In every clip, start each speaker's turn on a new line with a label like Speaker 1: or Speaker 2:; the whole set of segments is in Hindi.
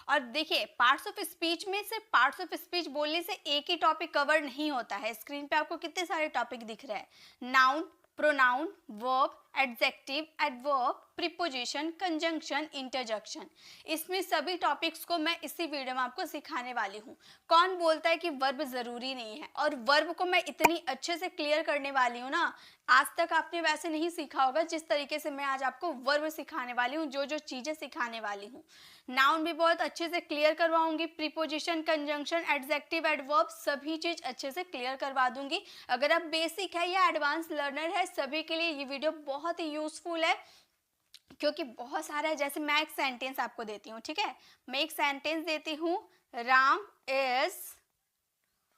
Speaker 1: और देखिए पार्ट्स ऑफ स्पीच में सिर्फ पार्ट्स ऑफ स्पीच बोलने से एक ही टॉपिक कवर नहीं होता है। स्क्रीन पे आपको कितने सारे टॉपिक दिख रहे हैं, noun, pronoun, verb, adjective, adverb, preposition, conjunction, interjection. इसमें सभी टॉपिक्स को मैं इसी वीडियो में आपको सिखाने वाली हूँ। कौन बोलता है कि वर्ब जरूरी नहीं है, और वर्ब को मैं इतनी अच्छे से क्लियर करने वाली हूँ ना, आज तक आपने वैसे नहीं सीखा होगा जिस तरीके से मैं आज आपको वर्ब सिखाने वाली हूँ, जो जो चीजें सिखाने वाली हूँ। नाउन भी बहुत अच्छे से क्लियर करवाऊंगी, प्रीपोजिशन, कंजंक्शन, एडजेक्टिव, एडवर्ब, सभी चीज अच्छे से क्लियर करवा दूंगी। अगर आप बेसिक है या एडवांस लर्नर है, सभी के लिए ये वीडियो बहुत ही यूजफुल है, क्योंकि बहुत सारा है। जैसे मैं एक सेंटेंस आपको देती हूँ, ठीक है, मैं एक सेंटेंस देती हूँ, Ram is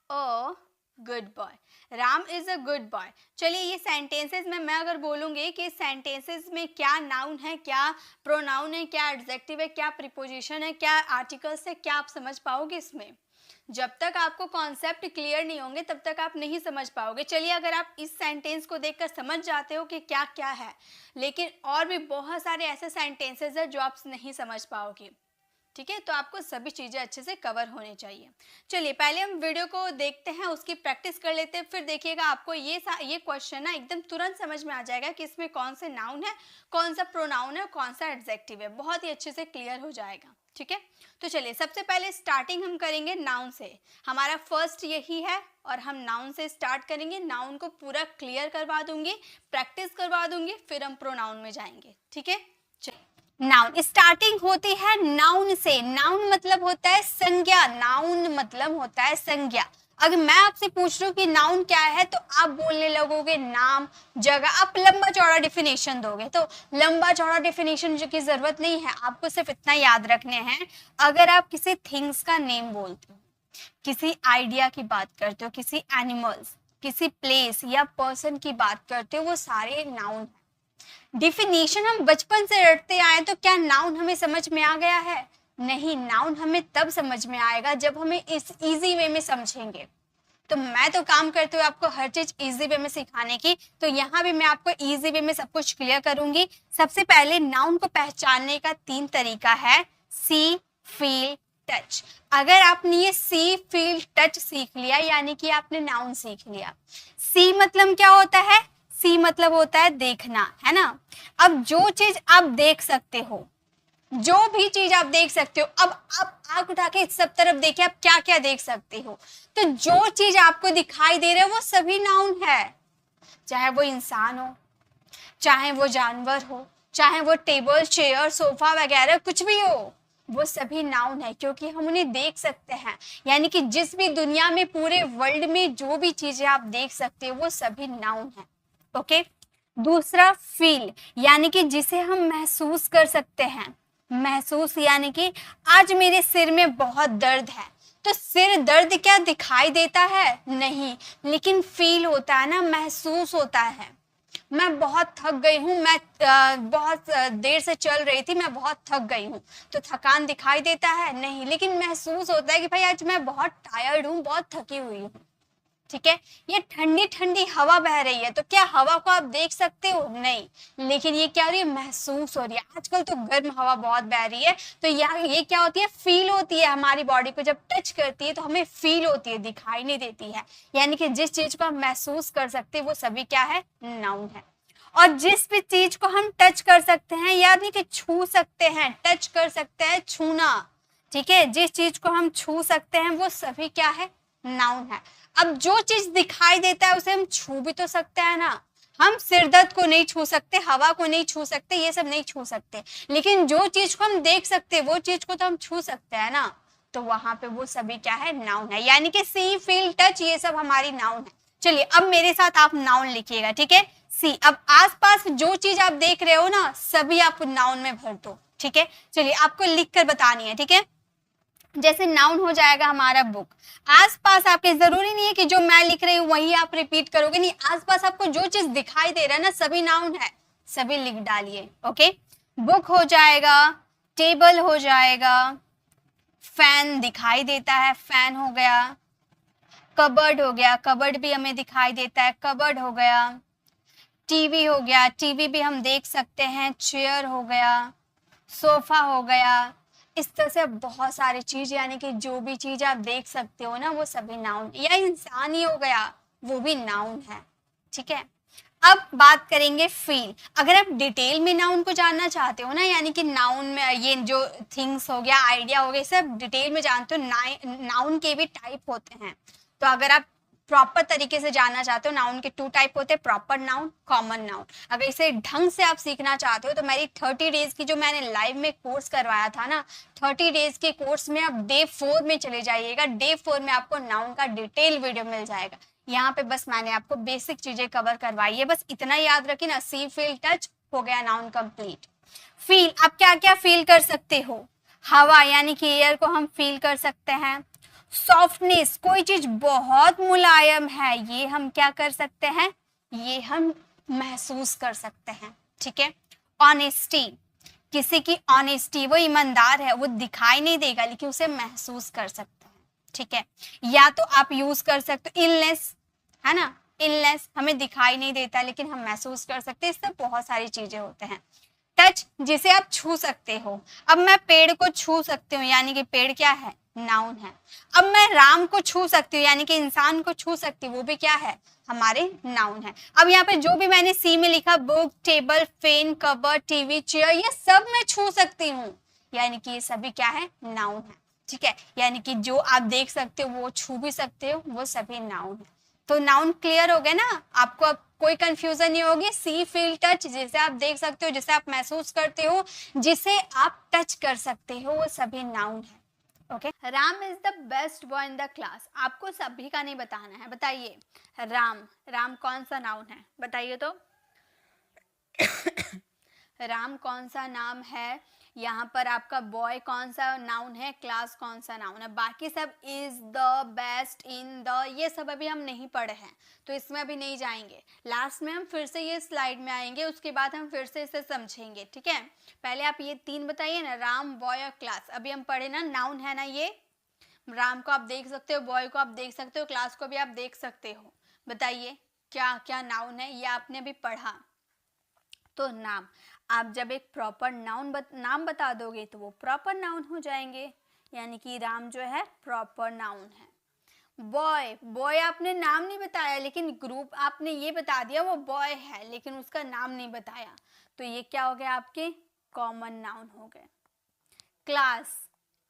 Speaker 1: a good boy, Ram is a good boy. चलिए ये सेंटेंसेस में मैं अगर बोलूंगी कि सेंटेंसेस में क्या नाउन है, क्या प्रोनाउन है, क्या एडजेक्टिव है, क्या प्रीपोजिशन है, क्या आर्टिकल्स है, क्या आप समझ पाओगे इसमें? जब तक आपको कॉन्सेप्ट क्लियर नहीं होंगे तब तक आप नहीं समझ पाओगे। चलिए अगर आप इस सेंटेंस को देखकर समझ जाते हो कि क्या क्या है, लेकिन और भी बहुत सारे ऐसे सेंटेंसेस हैं जो आप नहीं समझ पाओगे, ठीक है, तो आपको सभी चीजें अच्छे से कवर होनी चाहिए। चलिए पहले हम वीडियो को देखते हैं, उसकी प्रैक्टिस कर लेते हैं, फिर देखिएगा आपको ये क्वेश्चन ना एकदम तुरंत समझ में आ जाएगा कि इसमें कौन से नाउन है, कौन सा प्रोनाउन है, कौन सा एडजेक्टिव है, बहुत ही अच्छे से क्लियर हो जाएगा, ठीक है। तो चलिए सबसे पहले स्टार्टिंग हम करेंगे नाउन से, हमारा फर्स्ट यही है, और हम नाउन से स्टार्ट करेंगे। नाउन को पूरा क्लियर करवा दूंगी, प्रैक्टिस करवा दूंगी, फिर हम प्रोनाउन में जाएंगे, ठीक है। नाउन स्टार्टिंग होती है नाउन से। नाउन मतलब होता है संज्ञा, नाउन मतलब होता है संज्ञा। अगर मैं आपसे पूछ रही हूँ कि नाउन क्या है, तो आप बोलने लगोगे नाम, जगह, आप लंबा चौड़ा डिफिनेशन दोगे। तो लंबा चौड़ा डिफिनेशन की जरूरत नहीं है, आपको सिर्फ इतना याद रखने हैं, अगर आप किसी थिंग्स का नेम बोलते हो, किसी आइडिया की बात करते हो, किसी एनिमल्स, किसी प्लेस या पर्सन की बात करते हो, वो सारे नाउन है। डिफिनेशन हम बचपन से रटते आए, तो क्या नाउन हमें समझ में आ गया है? नहीं, नाउन हमें तब समझ में आएगा जब हमें इस इजी वे में समझेंगे। तो मैं तो काम करती हूँ आपको हर चीज इजी वे में सिखाने की, तो यहाँ भी मैं आपको इजी वे में सब कुछ क्लियर करूंगी। सबसे पहले नाउन को पहचानने का 3 तरीका है, सी, फील, टच। अगर आपने ये सी, फील, टच सीख लिया, यानी कि आपने नाउन सीख लिया। सी मतलब क्या होता है? सी मतलब होता है देखना, है ना। अब जो चीज आप देख सकते हो, जो भी चीज आप देख सकते हो, अब आप आंख उठा के सब तरफ देखिए, आप क्या क्या देख सकते हो। तो जो चीज आपको दिखाई दे रहा है वो सभी नाउन है, चाहे वो इंसान हो, चाहे वो जानवर हो, चाहे वो टेबल, चेयर, सोफा वगैरह कुछ भी हो, वो सभी नाउन है, क्योंकि हम उन्हें देख सकते हैं। यानी कि जिस भी दुनिया में, पूरे वर्ल्ड में जो भी चीजें आप देख सकते हो, वो सभी नाउन है, ओके। दूसरा फील, यानी कि जिसे हम महसूस कर सकते हैं। महसूस यानी कि आज मेरे सिर में बहुत दर्द है, तो सिर दर्द क्या दिखाई देता है? नहीं, लेकिन फील होता है ना, महसूस होता है। मैं बहुत थक गई हूँ, मैं बहुत देर से चल रही थी, मैं बहुत थक गई हूँ, तो थकान दिखाई देता है? नहीं, लेकिन महसूस होता है कि भाई आज मैं बहुत टायर्ड हूँ, बहुत थकी हुई हूँ, ठीक है। ये ठंडी ठंडी हवा बह रही है, तो क्या हवा को आप देख सकते हो? नहीं, लेकिन ये क्या हो रही है? महसूस हो रही है। आजकल तो गर्म हवा बहुत बह रही है, तो ये क्या होती है? फील होती है। हमारी बॉडी को जब टच करती है तो हमें फील होती है, दिखाई नहीं देती है। यानी कि जिस चीज को हम महसूस कर सकते हैं वो सभी क्या है? नाउन है। और जिस भी चीज को हम टच कर सकते हैं, यानी कि छू सकते हैं, टच कर सकते हैं, छूना, ठीक है, जिस चीज को हम छू सकते हैं वो सभी क्या है? नाउन है। अब जो चीज दिखाई देता है उसे हम छू भी तो सकते हैं ना। हम सिर दर्द को नहीं छू सकते, हवा को नहीं छू सकते, ये सब नहीं छू सकते, लेकिन जो चीज को हम देख सकते हैं वो चीज को तो हम छू सकते हैं ना। तो वहां पे वो सभी क्या है? नाउन है। यानी कि सी, फील, टच, ये सब हमारी नाउन है। चलिए अब मेरे साथ आप नाउन लिखिएगा, ठीक है। सी, अब आसपास जो चीज आप देख रहे हो ना, सभी आप नाउन में भर दो, ठीक है। चलिए आपको लिख कर बतानी है, ठीक है। जैसे नाउन हो जाएगा हमारा बुक। आसपास आपके जरूरी नहीं है कि जो मैं लिख रही हूँ वही आप रिपीट करोगे, नहीं, आसपास आपको जो चीज दिखाई दे रहा है ना, सभी नाउन है, सभी लिख डालिए, ओके। बुक हो जाएगा, टेबल हो जाएगा, फैन दिखाई देता है, फैन हो गया, कबर्ड हो गया, कबर्ड भी हमें दिखाई देता है, कबर्ड हो गया, टीवी हो गया, टीवी भी हम देख सकते हैं, चेयर हो गया, सोफा हो गया, इस तरह से बहुत सारी चीज, यानी कि जो भी चीज आप देख सकते हो ना वो सभी नाउन, या इंसान ही हो गया वो भी नाउन है। ठीक है, अब बात करेंगे फील। अगर आप डिटेल में नाउन को जानना चाहते हो ना, यानी कि नाउन में ये जो थिंग्स हो गया, आइडिया हो गया, सब डिटेल में जानते हो, नाउन के भी टाइप होते हैं। तो अगर आप प्रॉपर तरीके से जानना चाहते हो, नाउन के 2 टाइप होते हैं, प्रॉपर नाउन, कॉमन नाउन। अगर इसे ढंग से आप सीखना चाहते हो तो मेरी 30 डेज की जो मैंने लाइव में कोर्स करवाया था ना, 30 डेज के कोर्स में आप डे 4 में चले जाइएगा। डे 4 में आपको नाउन का डिटेल वीडियो मिल जाएगा। यहाँ पे बस मैंने आपको बेसिक चीजें कवर करवाई है, बस इतना याद रखिए ना, सी फील टच हो गया नाउन कंप्लीट। फील, आप क्या क्या फील कर सकते हो? हवा यानी कि एयर को हम फील कर सकते हैं। सॉफ्टनेस, कोई चीज बहुत मुलायम है, ये हम क्या कर सकते हैं, ये हम महसूस कर सकते हैं। ठीक है। ऑनेस्टी, किसी की ऑनेस्टी, वो ईमानदार है, वो दिखाई नहीं देगा लेकिन उसे महसूस कर सकते हैं। ठीक है। या तो आप यूज कर सकते हो इलनेस, है ना, इलनेस हमें दिखाई नहीं देता लेकिन हम महसूस कर सकते हैं। इससे बहुत सारी चीजें होते हैं। टच, जिसे आप छू सकते हो। अब मैं पेड़ को छू सकती हूँ, यानी कि पेड़ क्या है, नाउन है। अब मैं राम को छू सकती हूँ, यानी कि इंसान को छू सकती हूँ, वो भी क्या है, हमारे नाउन है। अब यहाँ पे जो भी मैंने सी में लिखा, book, table, fan, cover, TV, chair, ये सब मैं छू सकती हूँ, यानी कि ये सभी क्या है, नाउन है। ठीक है, यानी कि जो आप देख सकते हो वो छू भी सकते हो, वो सभी नाउन है। तो नाउन क्लियर हो गए ना आपको, अब कोई कंफ्यूजन नहीं होगी। सी फील टच, जिसे आप देख सकते हो, जिसे आप महसूस करते हो, जिसे आप टच कर सकते हो, वो सभी नाउन है। Okay. Ram is the best boy in the class, आपको सभी का नहीं बताना है, बताइए। राम, राम कौन सा नाउन है, बताइए तो। राम कौन सा नाम है, यहाँ पर आपका बॉय कौन सा नाउन है, क्लास कौन सा नाउन है, बाकी सब is, the, best, in, the, ये सब अभी हम नहीं पढ़े हैं तो इसमें अभी नहीं जाएंगे। लास्ट में हम फिर से ये स्लाइड में आएंगे, उसके बाद हम फिर से इसे समझेंगे। ठीक है, पहले आप ये 3 बताइए ना, राम, बॉय और क्लास। अभी हम पढ़े ना, नाउन है ना ये, राम को आप देख सकते हो, बॉय को आप देख सकते हो, क्लास को भी आप देख सकते हो। बताइए क्या क्या नाउन है, ये आपने भी पढ़ा। तो नाम, आप जब एक प्रॉपर नाम बता दोगे तो वो प्रॉपर नाउन हो जाएंगे, यानी कि राम जो है प्रॉपर नाउन है। बॉय, बॉय आपने नाम नहीं बताया लेकिन ग्रुप आपने ये बता दिया वो बॉय है, लेकिन उसका नाम नहीं बताया, तो ये क्या हो गया, आपके कॉमन नाउन हो गए। क्लास,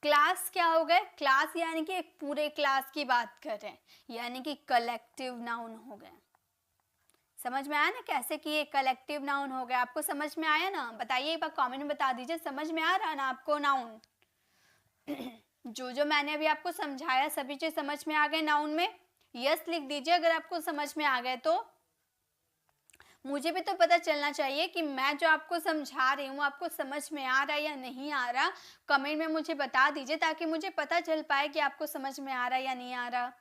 Speaker 1: क्लास क्या हो गए, क्लास यानी कि एक पूरे क्लास की बात कर रहे हैं, यानी कि कलेक्टिव नाउन हो गए। समझ में आया ना कैसे कि ये कलेक्टिव नाउन हो गया, आपको समझ में आया ना, बताइए एक बार कमेंट में बता दीजिए, समझ में आ रहा है ना आपको नाउन। जो मैंने अभी आपको समझाया सभी चीज समझ में आ गए नाउन में, यस लिख दीजिए अगर आपको समझ में आ गए तो। मुझे भी तो पता चलना चाहिए कि मैं जो आपको समझा रही हूँ आपको समझ में आ रहा है या नहीं आ रहा, कमेंट में मुझे बता दीजिए ताकि मुझे पता चल पाए कि आपको समझ में आ रहा है या नहीं आ रहा।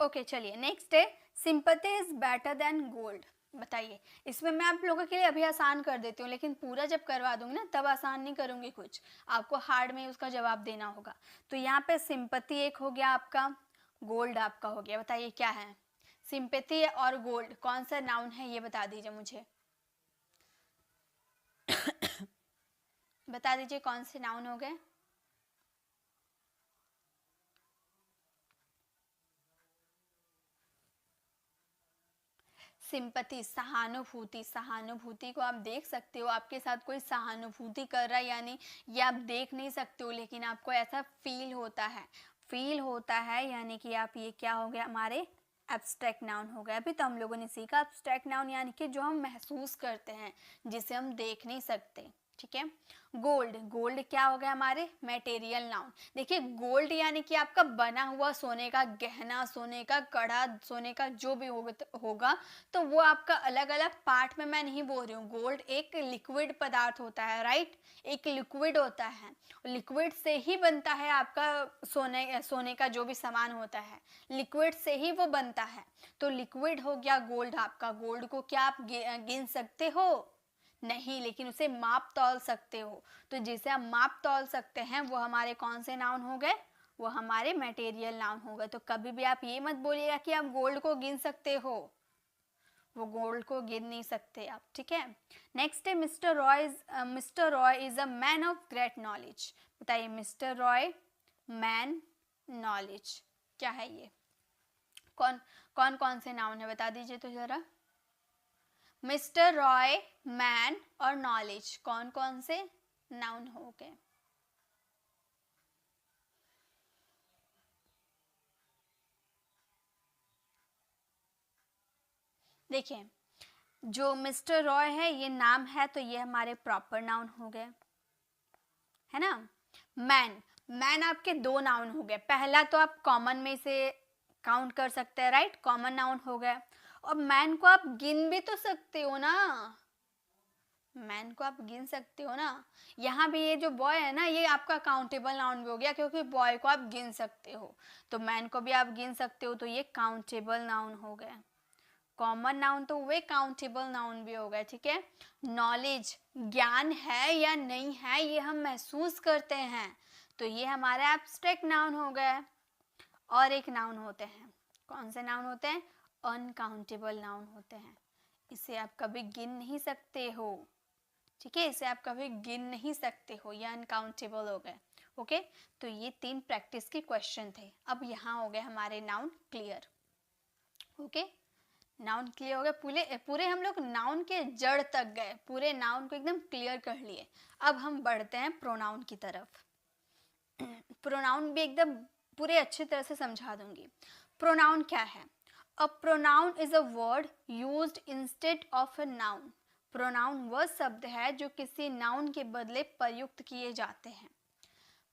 Speaker 1: ओके चलिए, नेक्स्ट है sympathy is better than gold. बताइए, इसमें मैं आप लोगों के लिए अभी आसान कर देती हूँ लेकिन पूरा जब करवा दूंगी ना तब आसान नहीं करूंगी, कुछ आपको हार्ड में उसका जवाब देना होगा। तो यहाँ पे सिंपैथी एक हो गया आपका, गोल्ड आपका हो गया। बताइए क्या है, सिंपैथी और गोल्ड कौन सा नाउन है ये बता दीजिए मुझे। बता दीजिए कौन से नाउन हो गए। सिंपति, सहानुभूति, सहानुभूति को आप देख सकते हो, आपके साथ कोई सहानुभूति कर रहा है, यानी ये आप देख नहीं सकते हो लेकिन आपको ऐसा फील होता है, फील होता है, यानी कि आप ये क्या हो गया हमारे एब्स्ट्रैक्ट नाउन हो गया। अभी तो हम लोगों ने सीखा एब्स्ट्रैक्ट नाउन यानी कि जो हम महसूस करते हैं, जिसे हम देख नहीं सकते। ठीक है। गोल्ड, गोल्ड क्या हो गया हमारे मटेरियल नाउन। देखिए गोल्ड यानी कि आपका बना हुआ सोने का गहना, सोने का कड़ा, सोने का जो भी होगा तो वो आपका अलग अलग पार्ट में मैं नहीं बोल रही हूँ। गोल्ड एक लिक्विड पदार्थ होता है, राइट, एक लिक्विड होता है, लिक्विड से ही बनता है आपका सोने का जो भी सामान होता है, लिक्विड से ही वो बनता है। तो लिक्विड हो गया गोल्ड आपका। गोल्ड को क्या आप गिन सकते हो, नहीं, लेकिन उसे माप तौल सकते हो। तो जिसे हम माप तौल सकते हैं वो हमारे कौन से नाउन हो गए, वो हमारे मटेरियल नाउन हो गए। तो कभी भी आप ये मत बोलिएगा कि आप गोल्ड को गिन सकते हो, वो गोल्ड को गिन नहीं सकते आप, ठीक है। नेक्स्ट है mister Roy is a man of great knowledge. बताइए मिस्टर रॉय मैन नॉलेज क्या है ये? कौन कौन कौन से नाउन है बता दीजिए तो जरा। मिस्टर रॉय मैन और नॉलेज कौन कौन से नाउन हो गए? देखिए जो मिस्टर रॉय है ये नाम है तो ये हमारे प्रॉपर नाउन हो गए, है ना। मैन, मैन आपके दो नाउन हो गए। पहला तो आप कॉमन में से काउंट कर सकते हैं, राइट, कॉमन नाउन हो गया। और मैन को आप गिन भी तो सकते हो ना, मैन को आप गिन सकते हो ना। यहाँ भी ये जो बॉय है ना ये आपका काउंटेबल नाउन भी हो गया क्योंकि बॉय को आप गिन सकते हो, तो मैन को भी आप गिन सकते हो, तो ये काउंटेबल नाउन हो गया। कॉमन नाउन तो वे काउंटेबल नाउन भी हो गए, ठीक है। नॉलेज ज्ञान है या नहीं है ये हम महसूस करते हैं, तो ये हमारा एब्स्ट्रैक्ट नाउन हो गया। और एक नाउन होते हैं, कौन से नाउन होते हैं? अनकाउंटेबल नाउन होते हैं। इसे आप कभी गिन नहीं सकते हो, ठीक है, इसे आप कभी गिन नहीं सकते हो, ये अनकाउंटेबल हो गए। ओके, तो ये 3 प्रैक्टिस के क्वेश्चन थे। अब यहाँ हो गए हमारे noun clear. Okay, noun clear हो गया, पूरे हम लोग नाउन के जड़ तक गए, पूरे नाउन को एकदम क्लियर कर लिए। अब हम बढ़ते हैं प्रोनाउन की तरफ। प्रोनाउन भी एकदम पूरे अच्छी तरह से समझा दूंगी। प्रोनाउन क्या है? A pronoun is a word used instead of a noun. Pronoun वह शब्द है जो किसी नाउन के बदले प्रयुक्त किए जाते हैं।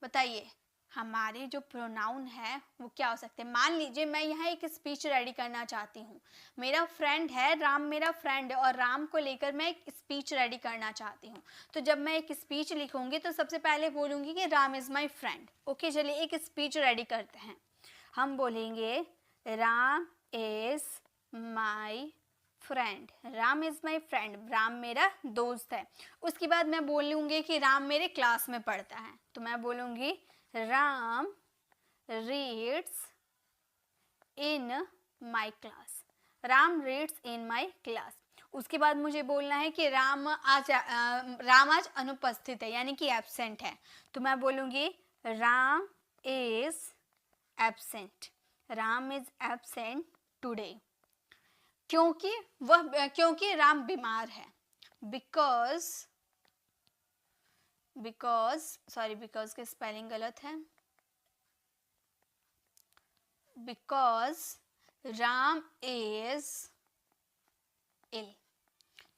Speaker 1: बताइए हमारे जो प्रोनाउन है वो क्या हो सकते हैं? मान लीजिए मैं यहाँ एक स्पीच रेडी करना चाहती हूँ, मेरा फ्रेंड है राम, मेरा फ्रेंड है और राम को लेकर मैं एक स्पीच रेडी करना चाहती हूँ। तो जब मैं एक स्पीच लिखूंगी तो सबसे पहले बोलूँगी कि Ram is my friend. Okay, चलिए एक स्पीच रेडी करते हैं। हम बोलेंगे Ram is my friend, Ram is my friend, Ram मेरा दोस्त है। उसके बाद मैं बोलूँगी कि राम मेरे क्लास में पढ़ता है, तो मैं बोलूँगी Ram reads in my class, Ram reads in my class. उसके बाद मुझे बोलना है कि राम आज अनुपस्थित है यानी कि एब्सेंट है, तो मैं बोलूँगी Ram is absent, Ram is absent today. क्योंकि राम बीमार है, बिकॉज के स्पेलिंग गलत है, बिकॉज राम इज इल।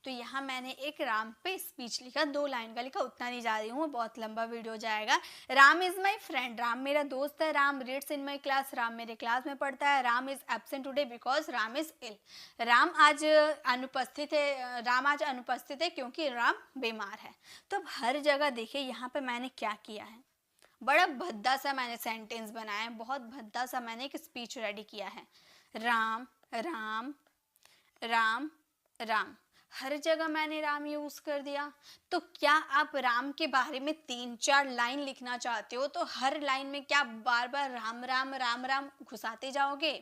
Speaker 1: तो यहाँ मैंने एक राम पे स्पीच लिखा, 2 लाइन का लिखा, उतना नहीं जा रही हूँ, बहुत लंबा वीडियो हो जाएगा। Ram is my friend, Ram मेरा दोस्त है, Ram reads in my class, Ram मेरे क्लास में पढ़ता है, Ram is absent today because Ram is ill, Ram आज अनुपस्थित है क्योंकि राम बीमार है। तो अब हर जगह देखिए यहाँ पे मैंने क्या किया है, बड़ा भद्दा सा मैंने सेंटेंस बनाया है, बहुत भद्दा सा मैंने एक स्पीच रेडी किया है। राम राम राम राम, हर जगह मैंने राम यूज कर दिया। तो क्या आप राम के बारे में 3-4 लाइन लिखना चाहते हो तो हर लाइन में क्या बार बार राम राम राम राम घुसाते जाओगे?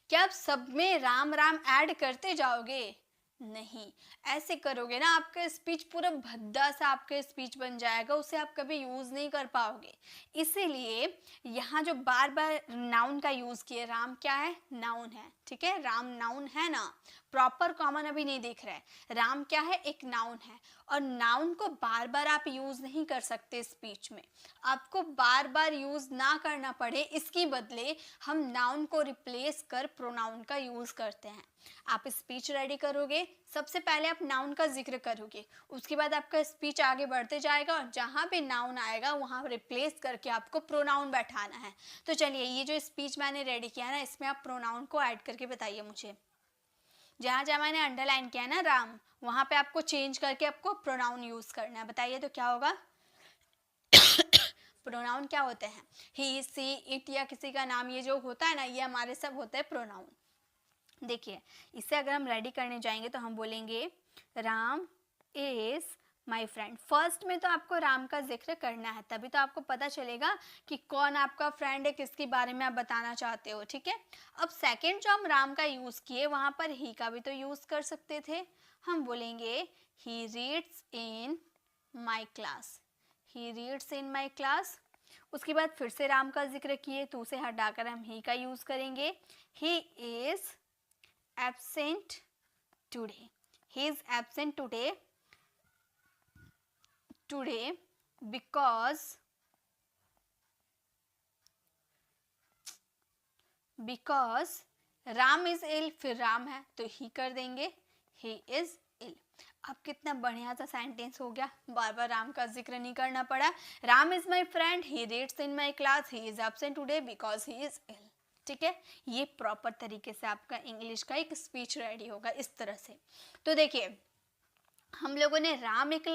Speaker 1: क्या आप सब में राम राम ऐड करते जाओगे? नहीं, ऐसे करोगे ना आपका स्पीच पूरा भद्दा सा आपका स्पीच बन जाएगा, उसे आप कभी यूज नहीं कर पाओगे। इसीलिए यहाँ जो बार बार नाउन का यूज किए, राम क्या है? नाउन है, ठीक है, राम नाउन है ना, प्रॉपर कॉमन अभी नहीं देख रहे हैं। राम क्या है? एक नाउन है, और नाउन को बार बार आप यूज नहीं कर सकते स्पीच में। आपको बार बार यूज ना करना पड़े इसकी बदले हम नाउन को रिप्लेस कर प्रोनाउन का यूज करते हैं। आप स्पीच रेडी करोगे, सबसे पहले आप नाउन का जिक्र करोगे, उसके बाद आपका स्पीच आगे बढ़ते जाएगा और जहाँ पे नाउन आएगा वहाँ रिप्लेस करके आपको प्रोनाउन बैठाना है। तो चलिए ये जो स्पीच मैंने रेडी किया है ना, इसमें आप प्रोनाउन को ऐड करके बताइए मुझे। जहाँ जहाँ मैंने अंडरलाइन किया है ना राम, वहाँ पे आपको चेंज करके आपको प्रोनाउन यूज करना है। बताइए तो क्या होगा? प्रोनाउन क्या होते हैं? ही, सी, इट या किसी का नाम, ये जो होता है ना, ये हमारे सब होते हैं प्रोनाउन। देखिए इसे अगर हम रेडी करने जाएंगे तो हम बोलेंगे Ram is my friend. First में तो आपको राम का जिक्र करना है, तभी तो आपको पता चलेगा कि कौन आपका फ्रेंड है, किसके बारे में आप बताना चाहते हो, ठीक है। अब सेकंड जो हम राम का यूज किए, वहां पर ही का भी तो यूज कर सकते थे। हम बोलेंगे ही reads in my class, he reads in my class. उसके बाद फिर से राम का जिक्र किए तो उसे हटाकर हम ही का यूज करेंगे, he is absent today, he is absent today because Ram is ill, फिर राम है तो ही कर देंगे, ही इज इल। अब कितना बढ़िया सा सेंटेंस हो गया, बार बार राम का जिक्र नहीं करना पड़ा। Ram is my friend, he reads in my class, he is absent today because he is ill. ठीक है, ये प्रॉपर तरीके से आपका इंग्लिश का एक स्पीच रेडी होगा इस तरह से। तो देखिए, हम लोगों ने राम एक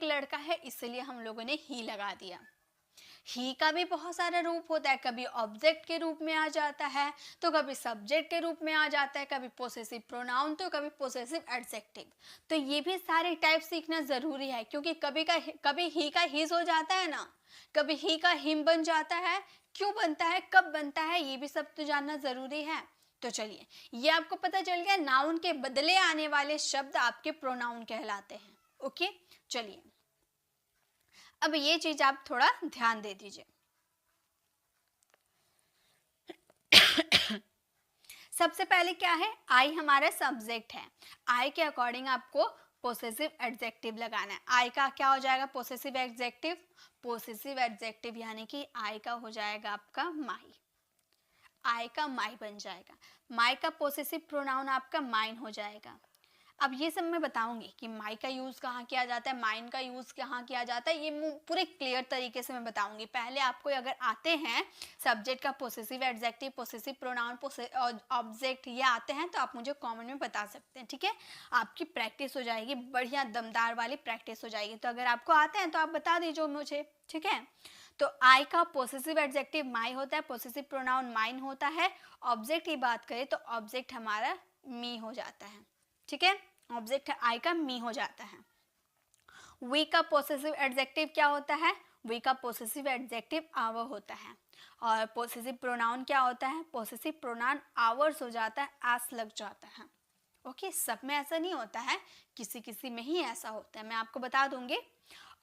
Speaker 1: लड़का है इसलिए हम लोगों ने ही लगा दिया। ही का भी बहुत सारा रूप होता है, कभी ऑब्जेक्ट के रूप में आ जाता है, तो कभी सब्जेक्ट के रूप में आ जाता है, कभी पोसेसिव प्रोनाउन तो कभी पोसेसिव एडजेक्टिव। तो ये भी सारे टाइप सीखना जरूरी है, क्योंकि कभी ही का हिज हो जाता है ना, कभी ही का हिम बन जाता है, क्यों बनता है, कब बनता है, ये भी सब तो जानना जरूरी है। तो चलिए, ये आपको पता चल गया, नाउन के बदले आने वाले शब्द आपके प्रोनाउन कहलाते हैं। ओके, चलिए अब ये चीज आप थोड़ा ध्यान दे दीजिए। सबसे पहले क्या है, आई हमारा सब्जेक्ट है। आई के अकॉर्डिंग आपको पोसेसिव एडजेक्टिव लगाना है। आई का क्या हो जाएगा, पोसेसिव एडजेक्टिव। पोसेसिव एडजेक्टिव यानी कि आई का हो जाएगा आपका माई, आई का माई बन जाएगा। माई का पोसेसिव प्रोनाउन आपका माइन हो जाएगा। अब ये सब मैं बताऊंगी कि माई का यूज कहाँ किया जाता है, माइन का यूज कहाँ किया जाता है, ये पूरे क्लियर तरीके से मैं बताऊंगी। पहले आपको अगर आते हैं सब्जेक्ट का possessive adjective, possessive pronoun, object, ये आते हैं तो आप मुझे कमेंट में बता सकते हैं, ठीक है। आपकी प्रैक्टिस हो जाएगी, बढ़िया दमदार वाली प्रैक्टिस हो जाएगी। तो अगर आपको आते हैं तो आप बता दीजिए मुझे, ठीक है। तो आई का पोसेसिव एडजेक्टिव माई होता है, पोसेसिव प्रोनाउन माइन होता है। ऑब्जेक्ट की बात करें तो ऑब्जेक्ट हमारा मी हो जाता है, ठीक है। ऑब्जेक्ट आई का मी हो जाता है। वी का पोसेसिव एडजेक्टिव क्या होता है, वी का पोसेसिव एडजेक्टिव आवर होता है। और पोसेसिव प्रोनाउन क्या होता है, पोसेसिव प्रोनाउन आवर्स हो जाता है, एस लग जाता है। ओके, सब में ऐसा नहीं होता है, किसी किसी में ही ऐसा होता है, मैं आपको बता दूंगी।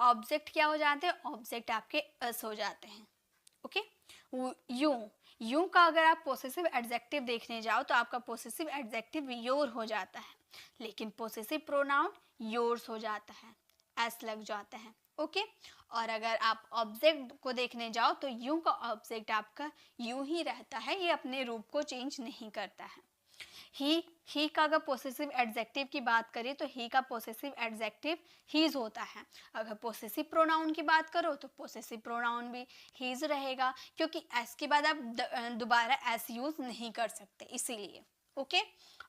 Speaker 1: ऑब्जेक्ट क्या हो जाते हैं, ऑब्जेक्ट आपके अस हो जाते हैं। ओके, यू का अगर आप पोसेसिव एडजेक्टिव देखने जाओ तो आपका पोसेसिव एडजेक्टिव योर हो जाता है, लेकिन पोसेसिव प्रोनाउन योर्स हो जाता है, एस लग जाता है। ओके, और अगर आप ऑब्जेक्ट को देखने जाओ तो यू का ऑब्जेक्ट आपका यू ही रहता है, ये अपने रूप को चेंज नहीं करता है। ही का अगर पोसेसिव एडजेक्टिव की बात करें तो ही का पोसेसिव एडजेक्टिव हीज होता है। अगर पोसेसिव प्रोनाउन की बात करो तो पोसेसिव प्रोनाउन भी हीज रहेगा, क्योंकि एस के बाद आप दोबारा एस यूज नहीं कर सकते, इसीलिए। ओके,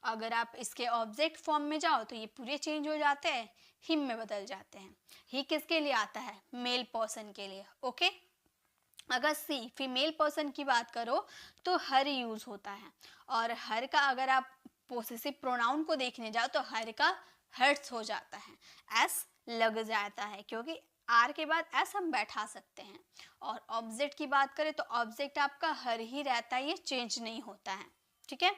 Speaker 1: अगर आप इसके ऑब्जेक्ट फॉर्म में जाओ तो ये पूरे चेंज हो जाते हैं, हिम में बदल जाते हैं। ही किसके लिए आता है, मेल पर्सन के लिए। ओके, अगर सी फीमेल पर्सन की बात करो तो हर यूज होता है, और हर का अगर आप पोसेसिव प्रोनाउन को देखने जाओ तो हर का हर्ट्स हो जाता है, एस लग जाता है, क्योंकि आर के बाद एस हम बैठा सकते हैं। और ऑब्जेक्ट की बात करें तो ऑब्जेक्ट आपका हर ही रहता है, ये चेंज नहीं होता है, ठीक है।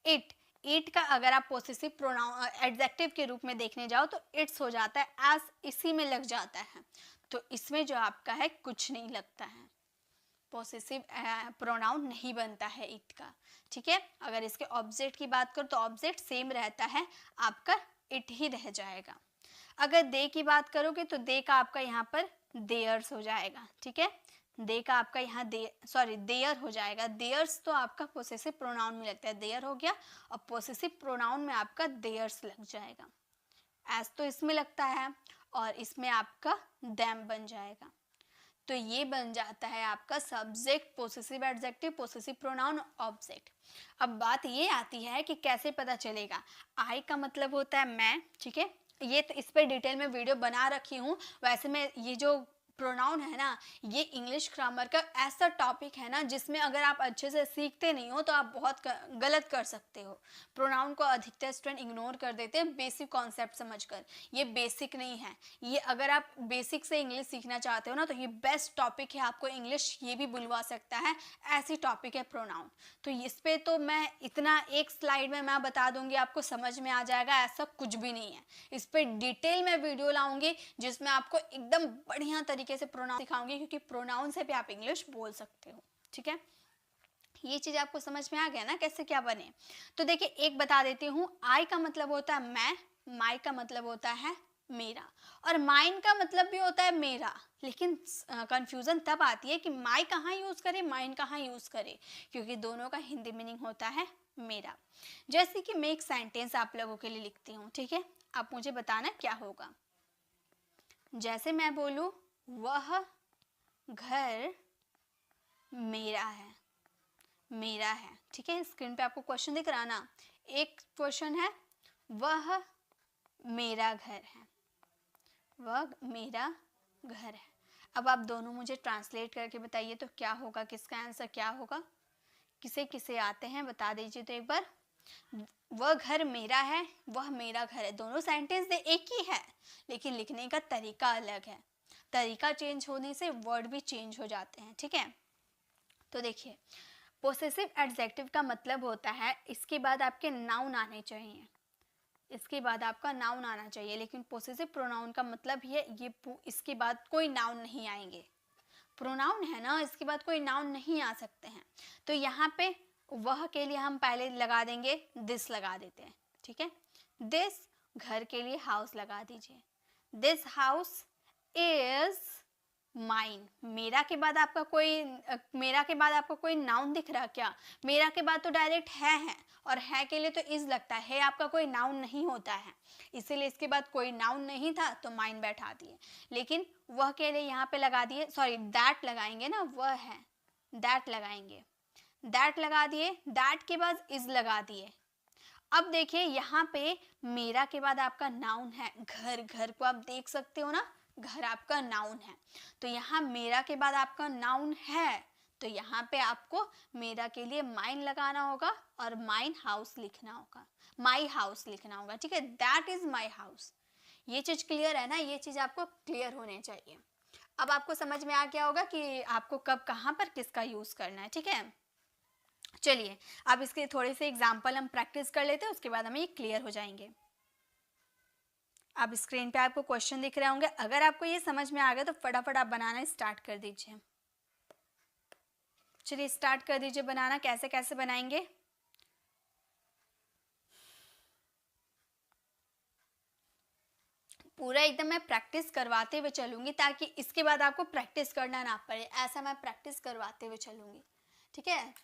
Speaker 1: इट का अगर आप पोसेसिव प्रोनाउन एडजेक्टिव के रूप में देखने जाओ तो इट्स हो जाता है, एस इसी में लग जाता है, तो इसमें जो आपका है कुछ नहीं लगता है, पोसेसिव प्रोनाउन नहीं बनता है इट का, ठीक है। अगर इसके ऑब्जेक्ट की बात करो तो ऑब्जेक्ट सेम रहता है, आपका इट ही रह जाएगा। अगर दे की बात करोगे तो दे का आपका यहाँ पर देयर्स हो जाएगा, ठीक है। दे का आपका यहाँ देयर हो जाएगा। देयर्स तो आपका पोसेसिव प्रोनाउन में लगता है, देयर हो गया, और पोसेसिव प्रोनाउन में आपका देयर्स लग जाएगा। एस तो इसमें लगता है और इसमें आपका देम बन जाएगा। तो ये बन जाता है आपका subject, possessive adjective, possessive pronoun, object. अब बात ये आती है कि कैसे पता चलेगा। आई का मतलब होता है मैं, ठीक है। ये तो इस पर डिटेल में वीडियो बना रखी हूँ, वैसे मैं ये जो प्रोनाउन है ना, ये इंग्लिश ग्रामर का ऐसा टॉपिक है ना जिसमें अगर आप अच्छे से सीखते नहीं हो तो आप बहुत गलत कर सकते हो। प्रोनाउन को अधिकतर स्टूडेंट इग्नोर कर देते हैं बेसिक कॉन्सेप्ट समझकर। ये बेसिक नहीं है, ये अगर आप बेसिक से इंग्लिश सीखना चाहते हो ना तो ये बेस्ट टॉपिक है, आपको इंग्लिश ये भी बुलवा सकता है, ऐसी टॉपिक है प्रोनाउन। तो इस पे तो मैं इतना एक स्लाइड में मैं बता दूंगी आपको समझ में आ जाएगा, ऐसा कुछ भी नहीं है। इस पे डिटेल में वीडियो लाऊंगी जिसमें आपको एकदम बढ़िया तरीके से प्रोनाउन सिखाऊंगी, क्योंकि प्रोनाउन से भी आप इंग्लिश बोल सकते हो। ठीक है, ये चीज आपको समझ में आ गया ना कैसे क्या बने। तो देखिए एक बता देती हूँ, आई का मतलब होता है मैं, माई का मतलब होता है मेरा, और माइन का मतलब भी होता है मेरा। लेकिन कंफ्यूजन तब आती है कि माई कहाँ यूज करे, माइन कहाँ यूज करे, क्योंकि दोनों का हिंदी मीनिंग होता है मेरा। जैसे कि मैं एक सेंटेंस आप लोगों के लिए लिखती हूँ, ठीक है, आप मुझे बताना क्या होगा। जैसे मैं बोलूं वह घर मेरा है, मेरा है, ठीक है। स्क्रीन पे आपको क्वेश्चन दिख रहा ना, एक क्वेश्चन है वह मेरा घर है, वह मेरा घर है। अब आप दोनों मुझे ट्रांसलेट करके बताइए तो क्या होगा, किसका आंसर क्या होगा, किसे किसे आते हैं बता दीजिए तो एक बार। वह घर मेरा है, वह मेरा घर है, दोनों सेंटेंस दे एक ही है, लेकिन लिखने का तरीका अलग है। तरीका चेंज होने से वर्ड भी चेंज हो जाते हैं, ठीक है। तो देखिए पोसेसिव एडजेक्टिव का मतलब होता है इसके बाद आपके नाउन आने चाहिए, इसके बाद आपका नाउन आना चाहिए, लेकिन पोसेसिव प्रोनाउन का मतलब ये इसके बाद कोई नाउन नहीं आएंगे। प्रोनाउन है ना, इसके बाद कोई नाउन नहीं आ सकते हैं। तो यहाँ पे वह के लिए हम पहले लगा देंगे दिस, लगा देते हैं, ठीक है। दिस, घर के लिए हाउस लगा दीजिए, दिस हाउस इज माइन। मेरा के बाद आपका कोई मेरा के बाद आपको कोई नाउन दिख रहा क्या, मेरा के बाद तो डायरेक्ट है, और है के लिए तो इज लगता है आपका कोई नाउन नहीं होता है, इसीलिए इसके बाद कोई नाउन नहीं था तो माइन बैठा दिए। लेकिन वह के लिए यहाँ पे लगा दिए, सॉरी दैट लगाएंगे ना, वह है दैट लगाएंगे, दैट लगा दिए, दैट के बाद इज लगा दिए। अब देखिए यहाँ पे मेरा के बाद आपका नाउन है घर, घर को आप देख सकते हो ना, घर आपका नाउन है। तो यहाँ मेरा के बाद आपका नाउन है, तो यहाँ पे आपको मेरा के लिए माइन लगाना होगा और माइन हाउस लिखना होगा, माई हाउस लिखना होगा, ठीक है। That is my house. ये चीज क्लियर है ना, ये चीज आपको क्लियर होने चाहिए। अब आपको समझ में आ गया होगा कि आपको कब कहाँ पर किसका यूज करना है, ठीक है। चलिए अब इसके थोड़े से एग्जाम्पल हम प्रैक्टिस कर लेते हैं, उसके बाद हमें ये क्लियर हो जाएंगे। अब स्क्रीन पे आपको क्वेश्चन दिख रहे होंगे, अगर आपको ये समझ में आ गया तो फटाफट आप बनाना स्टार्ट कर दीजिए। चलिए स्टार्ट कर दीजिए बनाना, कैसे कैसे बनाएंगे। पूरा एकदम मैं प्रैक्टिस करवाते हुए चलूंगी ताकि इसके बाद आपको प्रैक्टिस करना ना पड़े, ऐसा मैं प्रैक्टिस करवाते हुए चलूंगी, ठीक है।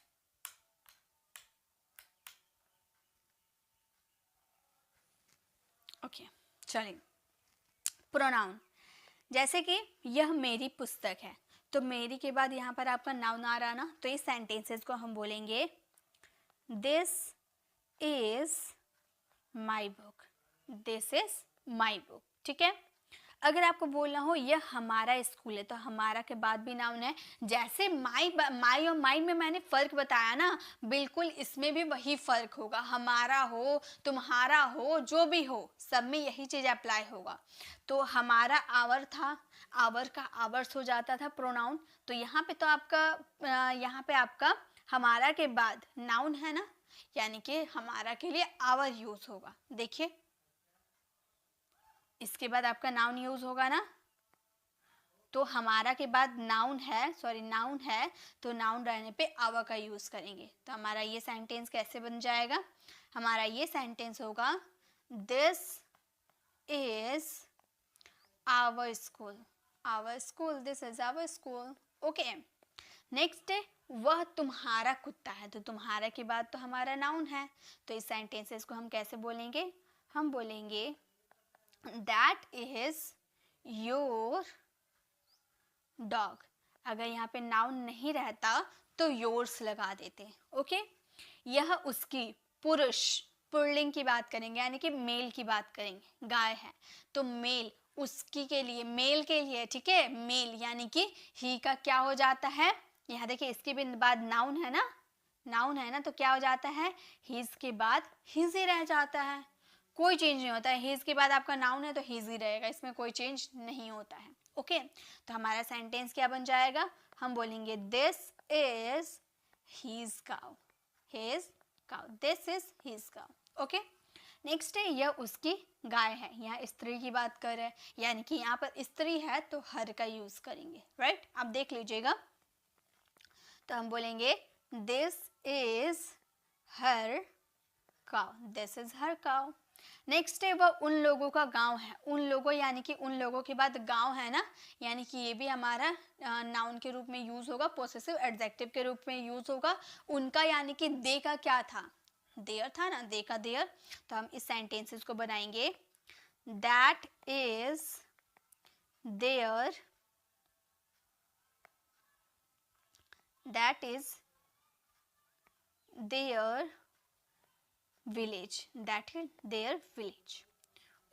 Speaker 1: ओके चलिए प्रोनाउन, जैसे कि यह मेरी पुस्तक है, तो मेरी के बाद यहाँ पर आपका नाउन आ रहा ना, तो इस सेंटेंसेस को हम बोलेंगे this is my book, this is my book, ठीक है। अगर आपको बोलना हो यह हमारा स्कूल है, तो हमारा के बाद भी नाउन है। जैसे माई और माइन में मैंने फर्क बताया ना, बिल्कुल इसमें भी वही फर्क होगा, हमारा हो तुम्हारा हो जो भी हो सब में यही चीज अप्लाई होगा। तो हमारा आवर था, आवर का आवर्स हो जाता था प्रोनाउन, तो यहाँ पे तो आपका यहाँ पे आपका हमारा के बाद नाउन है ना, यानी कि हमारा के लिए आवर यूज होगा। देखिए इसके बाद आपका नाउन यूज होगा ना, तो हमारा के बाद नाउन है, सॉरी नाउन है, तो नाउन रहने पे आवर का यूज करेंगे। तो हमारा ये सेंटेंस कैसे बन जाएगा, हमारा ये सेंटेंस होगा this is our school, our school, this is our school, okay. Next है वह तुम्हारा कुत्ता है, तो तुम्हारा के बाद तो हमारा नाउन है, तो इस सेंटेंसेस को हम कैसे बोलेंगे, हम बोलेंगे that is your dog। अगर यहाँ पे नाउन नहीं रहता तो yours लगा देते, ओके। यह उसकी, पुरुष पुल्लिंग की बात करेंगे, यानी कि मेल की बात करेंगे, गाय है तो मेल उसकी के लिए, मेल के लिए, ठीक है, मेल यानी कि ही का क्या हो जाता है, यहाँ देखिए इसके भी बाद नाउन है ना, नाउन है ना, तो क्या हो जाता है, हिज के बाद हिज ही रह जाता है, कोई चेंज नहीं होता है। हिज के बाद आपका नाउन है तो हिज ही रहेगा, इसमें कोई चेंज नहीं होता है। ओके, तो हमारा सेंटेंस क्या बन जाएगा, हम बोलेंगे this is his cow, his cow, this is his cow. Okay, next है यह उसकी गाय है, यहाँ स्त्री की बात कर रहे हैं, यानी कि यहाँ पर स्त्री है तो हर का यूज करेंगे, राइट। आप देख लीजिएगा, तो हम बोलेंगे this is her cow, this is her cow. Next है वह उन लोगों का गांव है, उन लोगों यानी कि उन लोगों के बाद गांव है ना, यानी कि ये भी हमारा नाउन के रूप में यूज होगा, पोसेसिव एडजेक्टिव के रूप में यूज होगा। उनका यानी कि दे का क्या था, देयर था ना, दे का देयर। तो हम इस सेंटेंसेस को बनाएंगे that is their, that is their village, that is their village.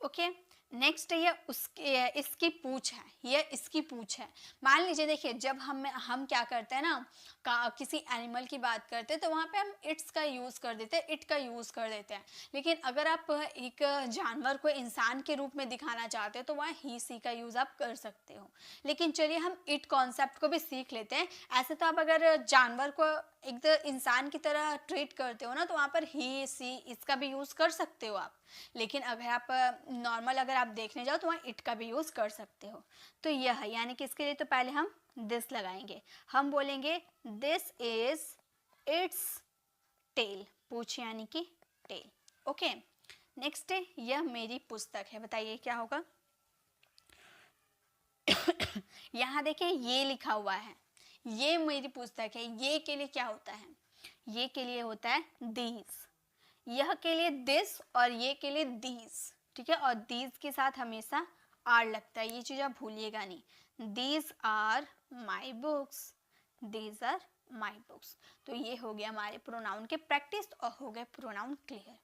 Speaker 1: Okay, next ये उसके, इसकी पूछ है, ये इसकी पूछ है। मान लीजिए देखिए जब हम क्या करते हैं ना, किसी एनिमल की बात करते हैं तो वहाँ पे हम इट्स का यूज़ कर देते हैं, इट का यूज़ कर देते हैं। लेकिन अगर आप एक जानवर को इंसान के रूप में दिखाना चाहते हैं तो वहाँ ही सी का यूज़ आप कर सकते हो। लेकिन चलिए हम इट कॉन्सेप्ट को भी सीख लेते हैं। ऐसे तो आप अगर जानवर को एक इंसान की तरह ट्रीट करते हो ना तो वहाँ पर ही सी इसका भी यूज़ कर सकते हो आप। लेकिन अगर आप नॉर्मल अगर आप देखने जाओ तो वहाँ इट का भी यूज़ कर सकते हो। तो यह है, यानी कि इसके लिए तो पहले हम दिस लगाएंगे, हम बोलेंगे दिस इज इट्स टेल, पूछ यानी कि टेल। ओके, नेक्स्ट है यह मेरी पुस्तक है, बताइए क्या होगा। यहाँ देखिए ये लिखा हुआ है, ये मेरी पुस्तक है, ये के लिए क्या होता है, ये के लिए होता है दीज, यह के लिए दिस और ये के लिए दीज, ठीक है। और दीज के साथ हमेशा आर लगता है, ये चीज आप भूलिएगा नहीं। These are my books, these are my books. तो ये हो गया हमारे प्रोनाउन के प्रैक्टिस और हो गया प्रोनाउन क्लियर।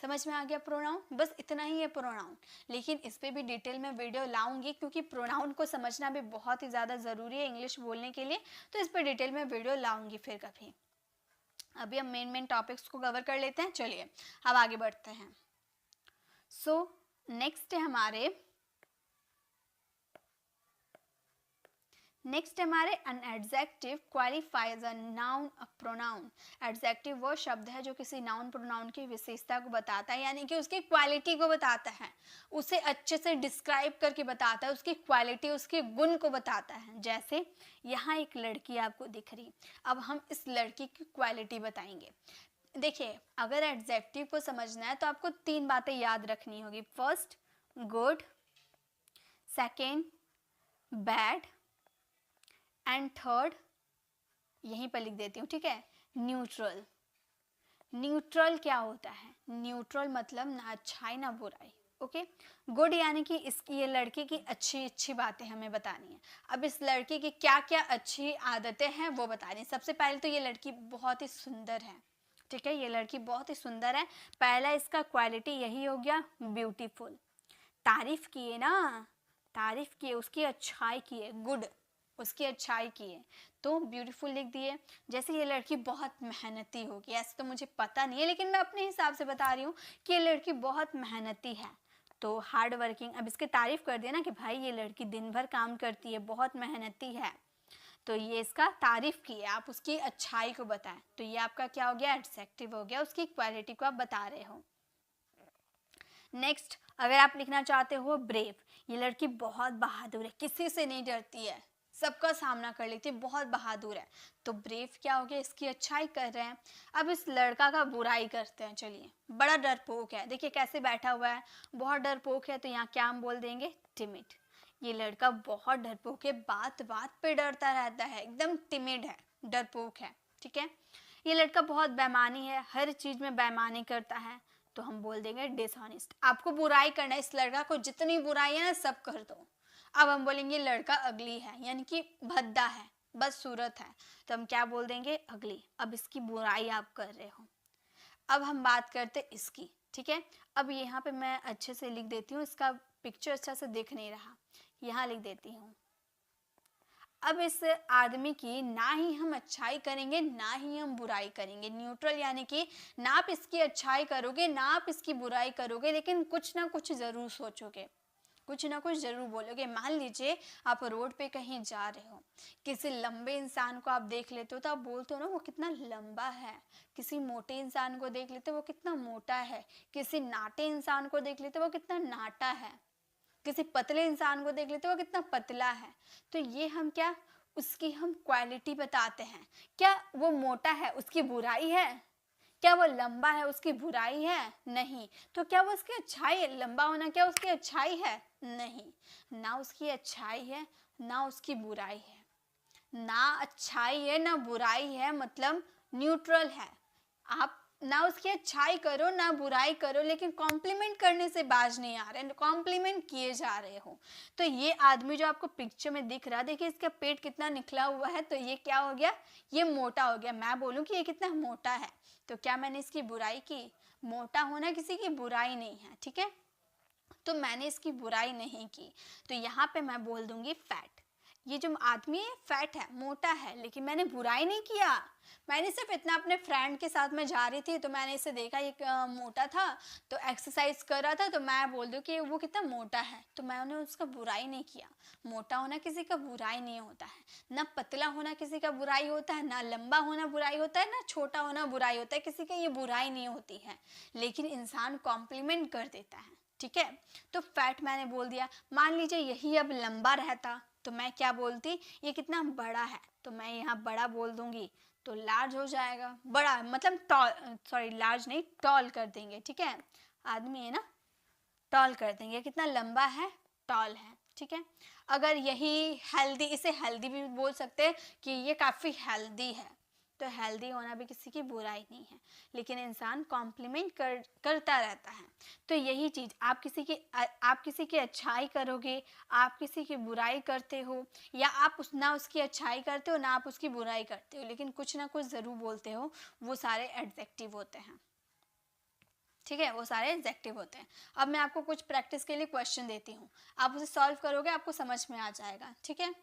Speaker 1: समझ में आ गया प्रोनाउन, बस इतना ही है प्रोनाउन। लेकिन इस पे भी डिटेल में वीडियो लाऊंगी क्योंकि प्रोनाउन को समझना भी बहुत ही ज़्यादा ज़रूरी है इंग्लिश बोलने के लिए, तो इस पे डिटेल में वीडियो लाऊंगी फिर कभी। अभी हम मेन टॉपिक्स को कवर कर लेते हैं, चलिए अब आगे बढ़ते हैं। सो नेक्स्ट है हमारे an adjective qualifies a noun a pronoun. Adjective वो शब्द है जो किसी नाउन प्रोनाउन की विशेषता को बताता है, यानी कि उसकी क्वालिटी को बताता है, उसे अच्छे से डिस्क्राइब करके बताता है, उसकी क्वालिटी उसके गुण को बताता है। जैसे यहाँ एक लड़की आपको दिख रही, अब हम इस लड़की की क्वालिटी बताएंगे। देखिए अगर एडजेक्टिव को समझना है तो आपको 3 बातें याद रखनी होगी। First good, second bad and third, यहीं पर लिख देती हूँ, ठीक है, न्यूट्रल। न्यूट्रल क्या होता है, न्यूट्रल मतलब ना अच्छाई ना बुराई। ओके, गुड यानी कि इसकी, ये लड़की की अच्छी अच्छी बातें हमें बतानी है। अब इस लड़की की क्या क्या अच्छी आदतें हैं वो बतानी है। सबसे पहले तो ये लड़की बहुत ही सुंदर है, ठीक है, ये लड़की बहुत ही सुंदर है। पहला इसका क्वालिटी यही हो गया, ब्यूटीफुल। तारीफ किए ना, तारीफ किए, उसकी अच्छाई किए, गुड, उसकी अच्छाई की है तो ब्यूटीफुल लिख दिए। जैसे ये लड़की बहुत मेहनती होगी, ऐसे तो मुझे पता नहीं है लेकिन मैं अपने हिसाब से बता रही हूँ कि ये लड़की बहुत मेहनती है, तो हार्ड वर्किंग। अब इसकी तारीफ कर दिया ना कि भाई ये लड़की दिन भर काम करती है, बहुत मेहनती है, तो ये इसका तारीफ की है, आप उसकी अच्छाई को बताएं, तो ये आपका क्या हो गया, एडजेक्टिव हो गया, उसकी क्वालिटी को आप बता रहे हो। नेक्स्ट अगर आप लिखना चाहते हो ब्रेव, ये लड़की बहुत बहादुर है, किसी से नहीं डरती है, सबका सामना कर लेती है, बहुत बहादुर है, तो ब्रेव क्या हो गया, इसकी अच्छाई कर रहे हैं। अब इस लड़का का बुराई करते हैं, चलिए, बड़ा डरपोक है, देखिए कैसे बैठा हुआ है, बहुत डरपोक है, तो यहाँ क्या हम बोल देंगे, टिमिड। ये लड़का बहुत डरपोक है, बात बात पे डरता रहता है, एकदम टिमिड है, डरपोक है, ठीक है। ये लड़का बहुत बेईमानी है, हर चीज में बेईमानी करता है, तो हम बोल देंगे डिसऑनेस्ट। आपको बुराई करना है, इस लड़का को जितनी बुराई है ना सब कर दो। अब हम बोलेंगे लड़का अगली है, यानी कि भद्दा है, बदसूरत है, तो हम क्या बोल देंगे, अगली। अब इसकी बुराई आप कर रहे हो। अब हम बात करते इसकी, ठीक है, अब यहाँ पे मैं अच्छे से लिख देती हूँ, इसका पिक्चर अच्छा से दिख नहीं रहा, यहाँ लिख देती हूँ। अब इस आदमी की ना ही हम अच्छाई करेंगे ना ही हम बुराई करेंगे, न्यूट्रल, यानी कि ना आप इसकी अच्छाई करोगे ना आप इसकी बुराई करोगे, लेकिन कुछ ना कुछ ज़रूर सोचोगे, कुछ ना कुछ ज़रूर बोलोगे। मान लीजिए आप रोड पे कहीं जा रहे हो, किसी लंबे इंसान को आप देख लेते हो तो आप बोलते हो ना वो कितना लंबा है, किसी मोटे इंसान को देख लेते हो वो कितना मोटा है, किसी नाटे इंसान को देख लेते हो वो कितना नाटा है, किसी पतले इंसान को देख लेते हो वो कितना पतला है। तो ये हम क्या, उसकी हम क्वालिटी बताते हैं। क्या वो मोटा है उसकी बुराई है? क्या वो लंबा है उसकी बुराई है? नहीं। तो क्या वो उसकी अच्छाई है? लंबा होना क्या उसकी अच्छाई है? नहीं, ना उसकी अच्छाई है ना उसकी बुराई है। ना अच्छाई है ना बुराई है, मतलब न्यूट्रल है। आप ना उसकी अच्छाई करो ना बुराई करो, लेकिन कॉम्प्लीमेंट करने से बाज नहीं आ रहे, कॉम्प्लीमेंट किए जा रहे हो। तो ये आदमी जो आपको पिक्चर में दिख रहा है, देखिए इसका पेट कितना निकला हुआ है, तो ये क्या हो गया, ये मोटा हो गया। मैं बोलूँ कि ये कितना मोटा है, तो क्या मैंने इसकी बुराई की? मोटा होना किसी की बुराई नहीं है, ठीक है, तो मैंने इसकी बुराई नहीं की। तो यहाँ पे मैं बोल दूंगी फैट। ये जो आदमी है फैट है, मोटा है, लेकिन मैंने बुराई नहीं किया। मैंने सिर्फ इतना, अपने फ्रेंड के साथ में जा रही थी तो मैंने इसे देखा, एक मोटा था तो एक्सरसाइज कर रहा था, तो मैं बोल दूँ कि वो कितना मोटा है, तो मैंने उसका बुराई नहीं किया। मोटा होना किसी का बुराई नहीं होता है, ना पतला होना किसी का बुराई होता है, ना लंबा होना बुराई होता है, ना छोटा होना बुराई होता है, किसी का ये बुराई नहीं होती है। लेकिन इंसान कॉम्प्लीमेंट कर देता है, ठीक है। तो फैट मैंने बोल दिया। मान लीजिए यही अब लंबा रहता तो मैं क्या बोलती, ये कितना बड़ा है, तो मैं यहाँ बड़ा बोल दूंगी, तो लार्ज हो जाएगा। बड़ा मतलब टॉल, सॉरी लार्ज नहीं, टॉल कर देंगे, ठीक है, आदमी है ना, टॉल कर देंगे। कितना लंबा है, टॉल है, ठीक है। अगर यही हेल्दी, इसे हेल्दी भी बोल सकते हैं कि ये काफ़ी हेल्दी है, तो हेल्दी होना भी किसी की बुराई नहीं है, लेकिन इंसान कॉम्प्लीमेंट करता रहता है। तो यही चीज़, आप किसी की अच्छाई करोगे, आप किसी की बुराई करते हो, या आप ना उसकी अच्छाई करते हो ना आप उसकी बुराई करते हो, लेकिन कुछ ना कुछ ज़रूर बोलते हो, वो सारे एडजेक्टिव होते हैं, ठीक है, वो सारे एडजेक्टिव होते हैं। अब मैं आपको कुछ प्रैक्टिस के लिए क्वेश्चन देती हूँ, आप उसे सॉल्व करोगे, आपको समझ में आ जाएगा, ठीक है।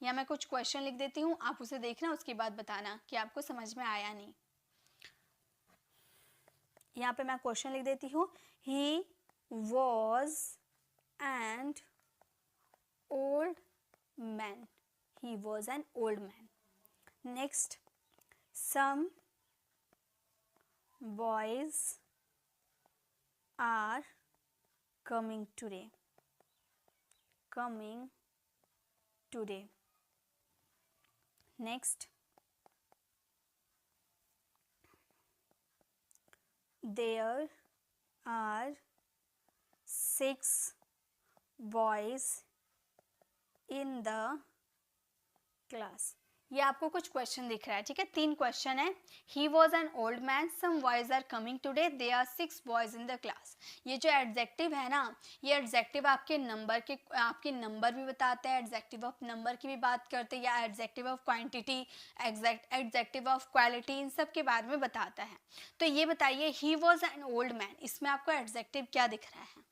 Speaker 1: या मैं कुछ क्वेश्चन लिख देती हूँ, आप उसे देखना, उसके बाद बताना कि आपको समझ में आया नहीं। यहाँ पे मैं क्वेश्चन लिख देती हूँ, he was and old man, he was an old man. Next, some boys are coming today, coming today. Next, there are 6 boys in the class. ये आपको कुछ क्वेश्चन दिख रहा है, ठीक है, 3 क्वेश्चन है। He was an old man, some boys are coming today, they are 6 boys in the class. ये जो एडजेक्टिव है ना, ये एडजेक्टिव आपके नंबर भी बताते हैं, एडजेक्टिव ऑफ नंबर की भी बात करते हैं, या adjective of quantity, adjective of quality, इन सब के बारे में बताता है। तो ये बताइए, he was an old man, इसमें आपको एडजेक्टिव क्या दिख रहा है?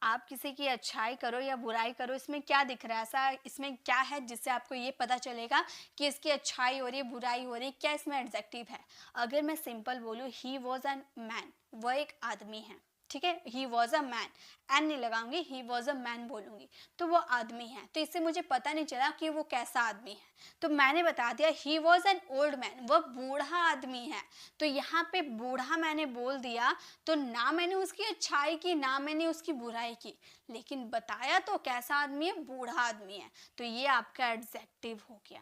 Speaker 1: आप किसी की अच्छाई करो या बुराई करो, इसमें क्या दिख रहा है ऐसा, इसमें क्या है जिससे आपको ये पता चलेगा कि इसकी अच्छाई हो रही है बुराई हो रही है, क्या इसमें एडजेक्टिव है? अगर मैं सिंपल बोलूँ, ही वॉज एन मैन, वह एक आदमी है, ठीक है, he was a man, an नहीं लगाऊंगी, ही वॉज अ मैन बोलूंगी, तो वो आदमी है, तो इससे मुझे पता नहीं चला कि वो कैसा आदमी है, तो मैंने बता दिया ही वॉज एन ओल्ड मैन, वह बूढ़ा आदमी है। तो यहाँ पे बूढ़ा मैंने बोल दिया, तो ना मैंने उसकी अच्छाई की ना मैंने उसकी बुराई की, लेकिन बताया तो कैसा आदमी है, बूढ़ा आदमी है, तो ये आपका एडजेक्टिव हो गया,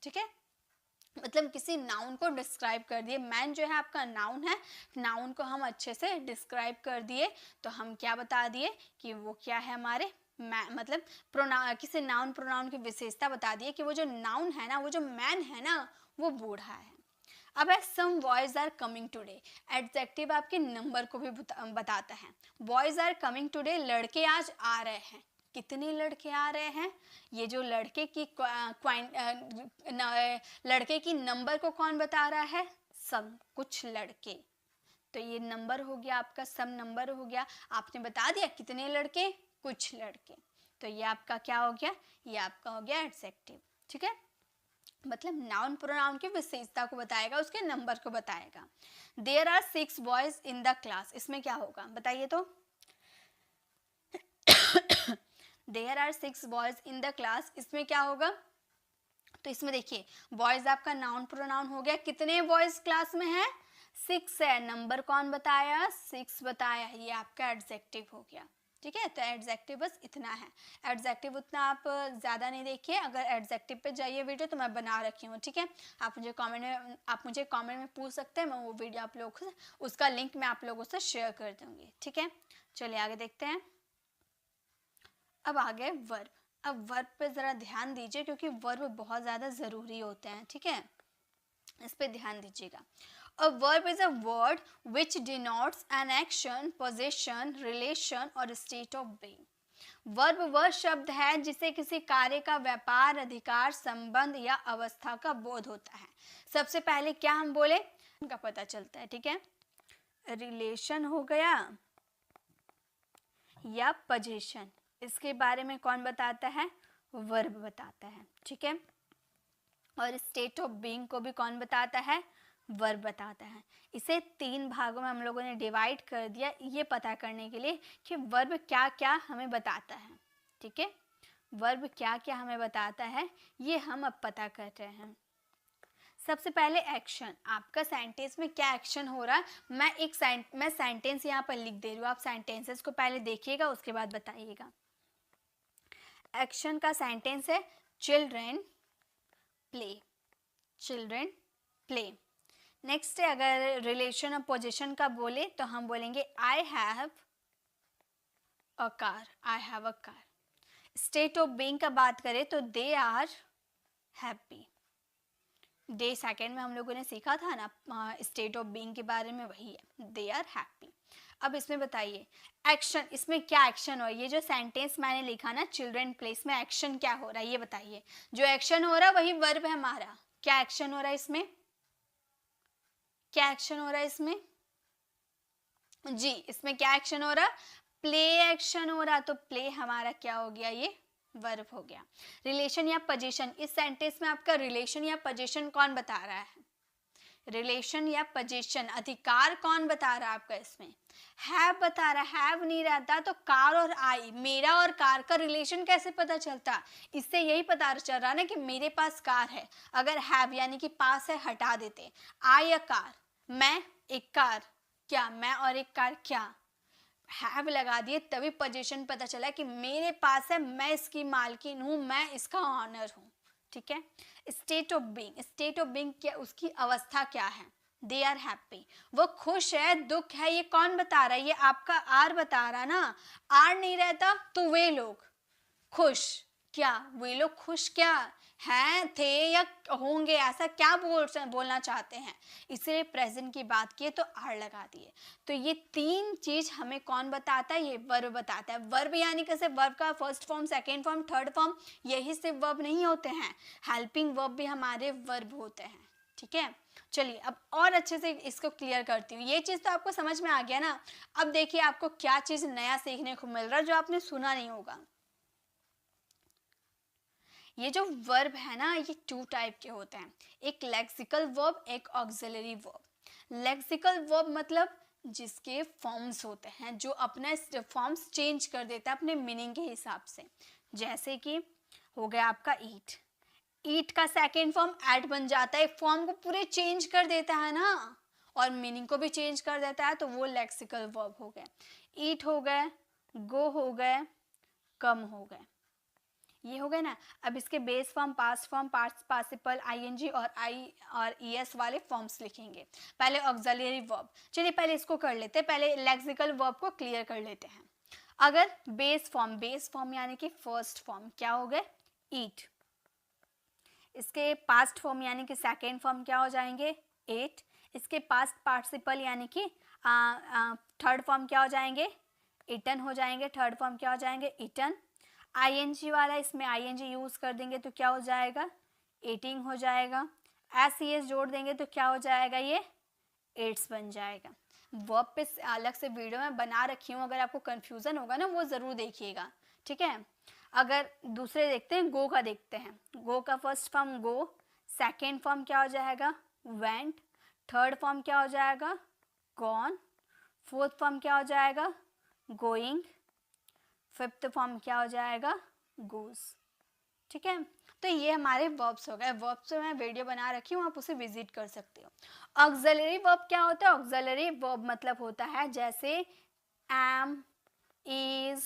Speaker 1: ठीक है। मतलब किसी नाउन को डिस्क्राइब कर दिए, मैन जो है आपका नाउन है, नाउन को हम अच्छे से डिस्क्राइब कर दिए, तो हम क्या बता दिए कि वो क्या है हमारे, मतलब किसी नाउन प्रोनाउन की विशेषता बता दिए कि वो जो नाउन है ना, वो जो मैन है ना, वो बूढ़ा है। अब है some boys are coming today, adjective आपके नंबर को भी बताता है। बॉयज आर कमिंग टुडे, लड़के आज आ रहे हैं, कितने लड़के आ रहे हैं? ये जो लड़के की नंबर को कौन बता रहा है? सम, कुछ लड़के। तो ये नंबर हो गया आपका, सम नंबर हो गया। आपने बता दिया कितने लड़के, कुछ लड़के। तो ये आपका क्या हो गया, ये आपका हो गया एडजेक्टिव। ठीक है, मतलब नाउन प्रोनाउन की विशेषता को बताएगा, उसके नंबर को बताएगा। There are 6 boys in the class, इसमें क्या होगा बताइए तो। There are 6 boys in the class, इसमें क्या होगा, तो इसमें देखिए बॉयज आपका नाउन प्रोनाउन हो गया। कितने बॉयज क्लास में है, 6 है। नंबर कौन बताया, 6 बताया। ये आपका एडजेक्टिव हो गया। ठीक है, तो एडजेक्टिव बस इतना है। एडजेक्टिव उतना आप ज़्यादा नहीं देखिए, अगर एडजेक्टिव पे जाइए वीडियो तो मैं बना रखी हूँ। ठीक है, आप मुझे कमेंट में पूछ सकते हैं, मैं वो वीडियो आप लोगों को, उसका लिंक मैं आप लोगों से शेयर कर दूँगी। ठीक है, चलिए आगे देखते हैं। अब आगे वर्ब। अब वर्ब पे ज़रा ध्यान दीजिए, क्योंकि वर्ब बहुत ज़्यादा ज़रूरी होते हैं। ठीक है, इस पे ध्यान दीजिएगा। A verb is a word which denotes an action, possession, relation और state of being. वर्ब वह शब्द है जिसे किसी कार्य का व्यापार, अधिकार, संबंध या अवस्था का बोध होता है। सबसे पहले क्या हम बोले, उनका पता चलता है। ठीक है, रिलेशन हो गया या पोजीशन, इसके बारे में कौन बताता है, वर्ब बताता है। ठीक है, और स्टेट ऑफ बीइंग को भी कौन बताता है, वर्ब बताता है। इसे 3 भागों में हम लोगों ने डिवाइड कर दिया, ये पता करने के लिए कि वर्ब क्या क्या हमें बताता है। ठीक है, वर्ब क्या क्या हमें बताता है, ये हम अब पता कर रहे हैं। सबसे पहले एक्शन, आपका सेंटेंस में क्या एक्शन हो रहा है, मैं सेंटेंस यहाँ पर लिख दे रही हूँ, आप सेंटेंसेस को पहले देखिएगा, उसके बाद बताइएगा। एक्शन का सेंटेंस है children play, children play. Next है, अगर रिलेशन और पोजीशन का बोले तो हम बोलेंगे I have a car, I have a car. State of being का बात करें तो they are happy. Day second में हम लोगों ने सीखा था ना स्टेट ऑफ बीइंग के बारे में, वही है, दे आर हैप्पी। अब इसमें बताइए एक्शन, इसमें क्या एक्शन हो, ये जो सेंटेंस मैंने लिखा ना चिल्ड्रेन प्लेस में एक्शन क्या हो रहा है ये बताइए। जो एक्शन हो रहा है वही वर्ब है हमारा। क्या एक्शन हो रहा है इसमें, क्या एक्शन हो रहा है इसमें जी, इसमें क्या एक्शन हो रहा, प्ले एक्शन हो रहा, तो प्ले हमारा क्या हो गया, ये वर्ब हो गया। रिलेशन या पोजीशन, इस सेंटेंस में आपका रिलेशन या पोजीशन कौन बता रहा है, रिलेशन या पोजीशन, अधिकार कौन बता रहा है आपका, इसमें हैव बता रहा है। हैव नहीं रहता तो कार और आई, मेरा और कार का रिलेशन कैसे पता चलता, इससे यही पता चल रहा ना कि मेरे पास कार है। अगर हैव यानी कि पास है हटा देते, आई अ कार, मैं एक कार, क्या मैं और एक कार, क्या हैव लगा दिए, तभी पोजीशन पता चला कि मेरे पास है, मैं इसकी मालकिन हूँ, मैं इसका ऑनर हूँ। ठीक है, state of being, state of being क्या, उसकी अवस्था क्या है, दे आर हैप्पी, वो खुश है, दुख है, ये कौन बता रहा है, ये आपका आर बता रहा ना। आर नहीं रहता तो वे लोग खुश, क्या वे लोग खुश क्या हैं, थे या होंगे, ऐसा क्या बोलना चाहते हैं, इसलिए प्रेजेंट की बात किए तो आर लगा दिए। तो ये 3 चीज हमें कौन बताता है, ये वर्ब बताता है। वर्ब यानी कैसे, वर्ब का first form, second form, third form, यही सिर्फ वर्ब नहीं होते हैं, हेल्पिंग वर्ब भी हमारे वर्ब होते हैं। ठीक है, चलिए अब और अच्छे से इसको क्लियर करती हूँ। ये चीज़ तो आपको समझ में आ गया ना। अब देखिए आपको क्या चीज़ नया सीखने को मिल रहा है जो आपने सुना नहीं होगा। ये जो वर्ब है ना, ये 2 टाइप के होते हैं, एक लेक्सिकल वर्ब, एक ऑक्सिलरी वर्ब। लेक्सिकल वर्ब मतलब जिसके फॉर्म्स होते हैं, जो अपना फॉर्म्स चेंज कर देता है अपने मीनिंग के हिसाब से। जैसे कि हो गया आपका ईट, ईट का सेकेंड फॉर्म एट बन जाता है, फॉर्म को पूरे चेंज कर देता है ना, और मीनिंग को भी चेंज कर देता है, तो वो लेक्सिकल वर्ब हो गए। ईट हो गए, गो हो गए, कम हो गए, ये हो गए ना। अब इसके base form, past form, past participle, ING और आई और ईएस वाले फॉर्म्स लिखेंगे। पहले ऑक्सिलरी वर्ब, चलिए पहले इसको कर लेते हैं, पहले लेक्सिकल वर्ब को क्लियर कर लेते हैं। अगर बेस फॉर्म यानी कि फर्स्ट फॉर्म क्या हो गए, ईट। इसके पास्ट फॉर्म यानी कि सेकेंड फॉर्म क्या हो जाएंगे, एट। इसके पास्ट पार्टिसिपल यानी कि थर्ड फॉर्म क्या हो जाएंगे, इटन हो जाएंगे। थर्ड फॉर्म क्या हो जाएंगे, इटन। आईएनजी वाला, इसमें आईएनजी यूज कर देंगे तो क्या हो जाएगा, एटिंग हो जाएगा। एस जोड़ देंगे तो क्या हो जाएगा, ये एट्स बन जाएगा। वर्ब पे अलग से वीडियो में बना रखी हूँ, अगर आपको कंफ्यूजन होगा ना वो ज़रूर देखिएगा, ठीक है। अगर दूसरे देखते हैं, गो का देखते हैं। गो का फर्स्ट फॉर्म गो, सेकेंड फॉर्म क्या हो जाएगा, वेंट, थर्ड फॉर्म क्या हो जाएगा, गॉन, फोर्थ फॉर्म क्या हो जाएगा, गोइंग, फिफ्थ फॉर्म क्या हो जाएगा, गोज, ठीक है। तो ये हमारे वर्ब्स हो गए। वर्ब्स पे मैं वीडियो बना रखी हूँ, आप उसे विजिट कर सकते हो। ऑक्सिलरी वर्ब क्या होता है, ऑक्सिलरी वर्ब मतलब होता है जैसे am, is,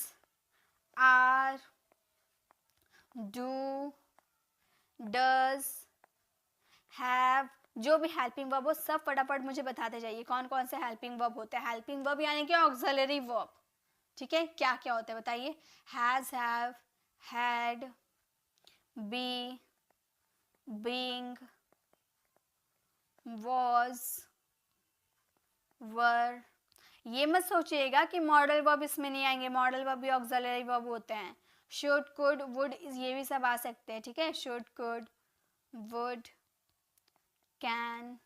Speaker 1: are, do, does, have, जो भी हेल्पिंग वर्ब हो सब फटाफट मुझे बताते जाइए कौन कौन से हेल्पिंग वर्ब होते हैं। हेल्पिंग वर्ब यानी कि ऑक्सिलरी वर्ब, ठीक है। क्या क्या होता है बताइए, has, have, had, be, being, was, were। ये मत सोचिएगा कि मॉडल वर्ब इसमें नहीं आएंगे, मॉडल वर्ब भी ऑक्सिलरी वर्ब होते हैं। शुड, कुड, वुड, ये भी सब आ सकते हैं, ठीक है। Should, could, would, can,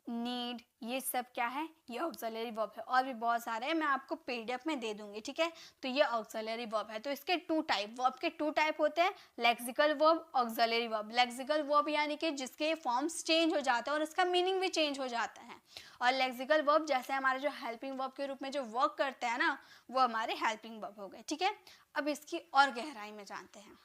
Speaker 1: need, ये सब क्या है, ये ऑक्सिलरी वर्ब है। और भी बहुत सारे हैं, मैं आपको पीडीएफ में दे दूंगी, ठीक है। तो ये ऑक्सिलरी वर्ब है। तो इसके टू टाइप, वर्ब के टू टाइप होते हैं, lexical verb, auxiliary verb. Lexical verb यानी कि जिसके फॉर्म्स चेंज हो जाते हैं और इसका मीनिंग भी चेंज हो जाता है। और लेक्सिकल वर्ब जैसे हमारे जो हेल्पिंग वर्ब के रूप में जो वर्क करते हैं ना, वो हमारे हेल्पिंग वर्ब हो गए, ठीक है। अब इसकी और गहराई में जानते हैं।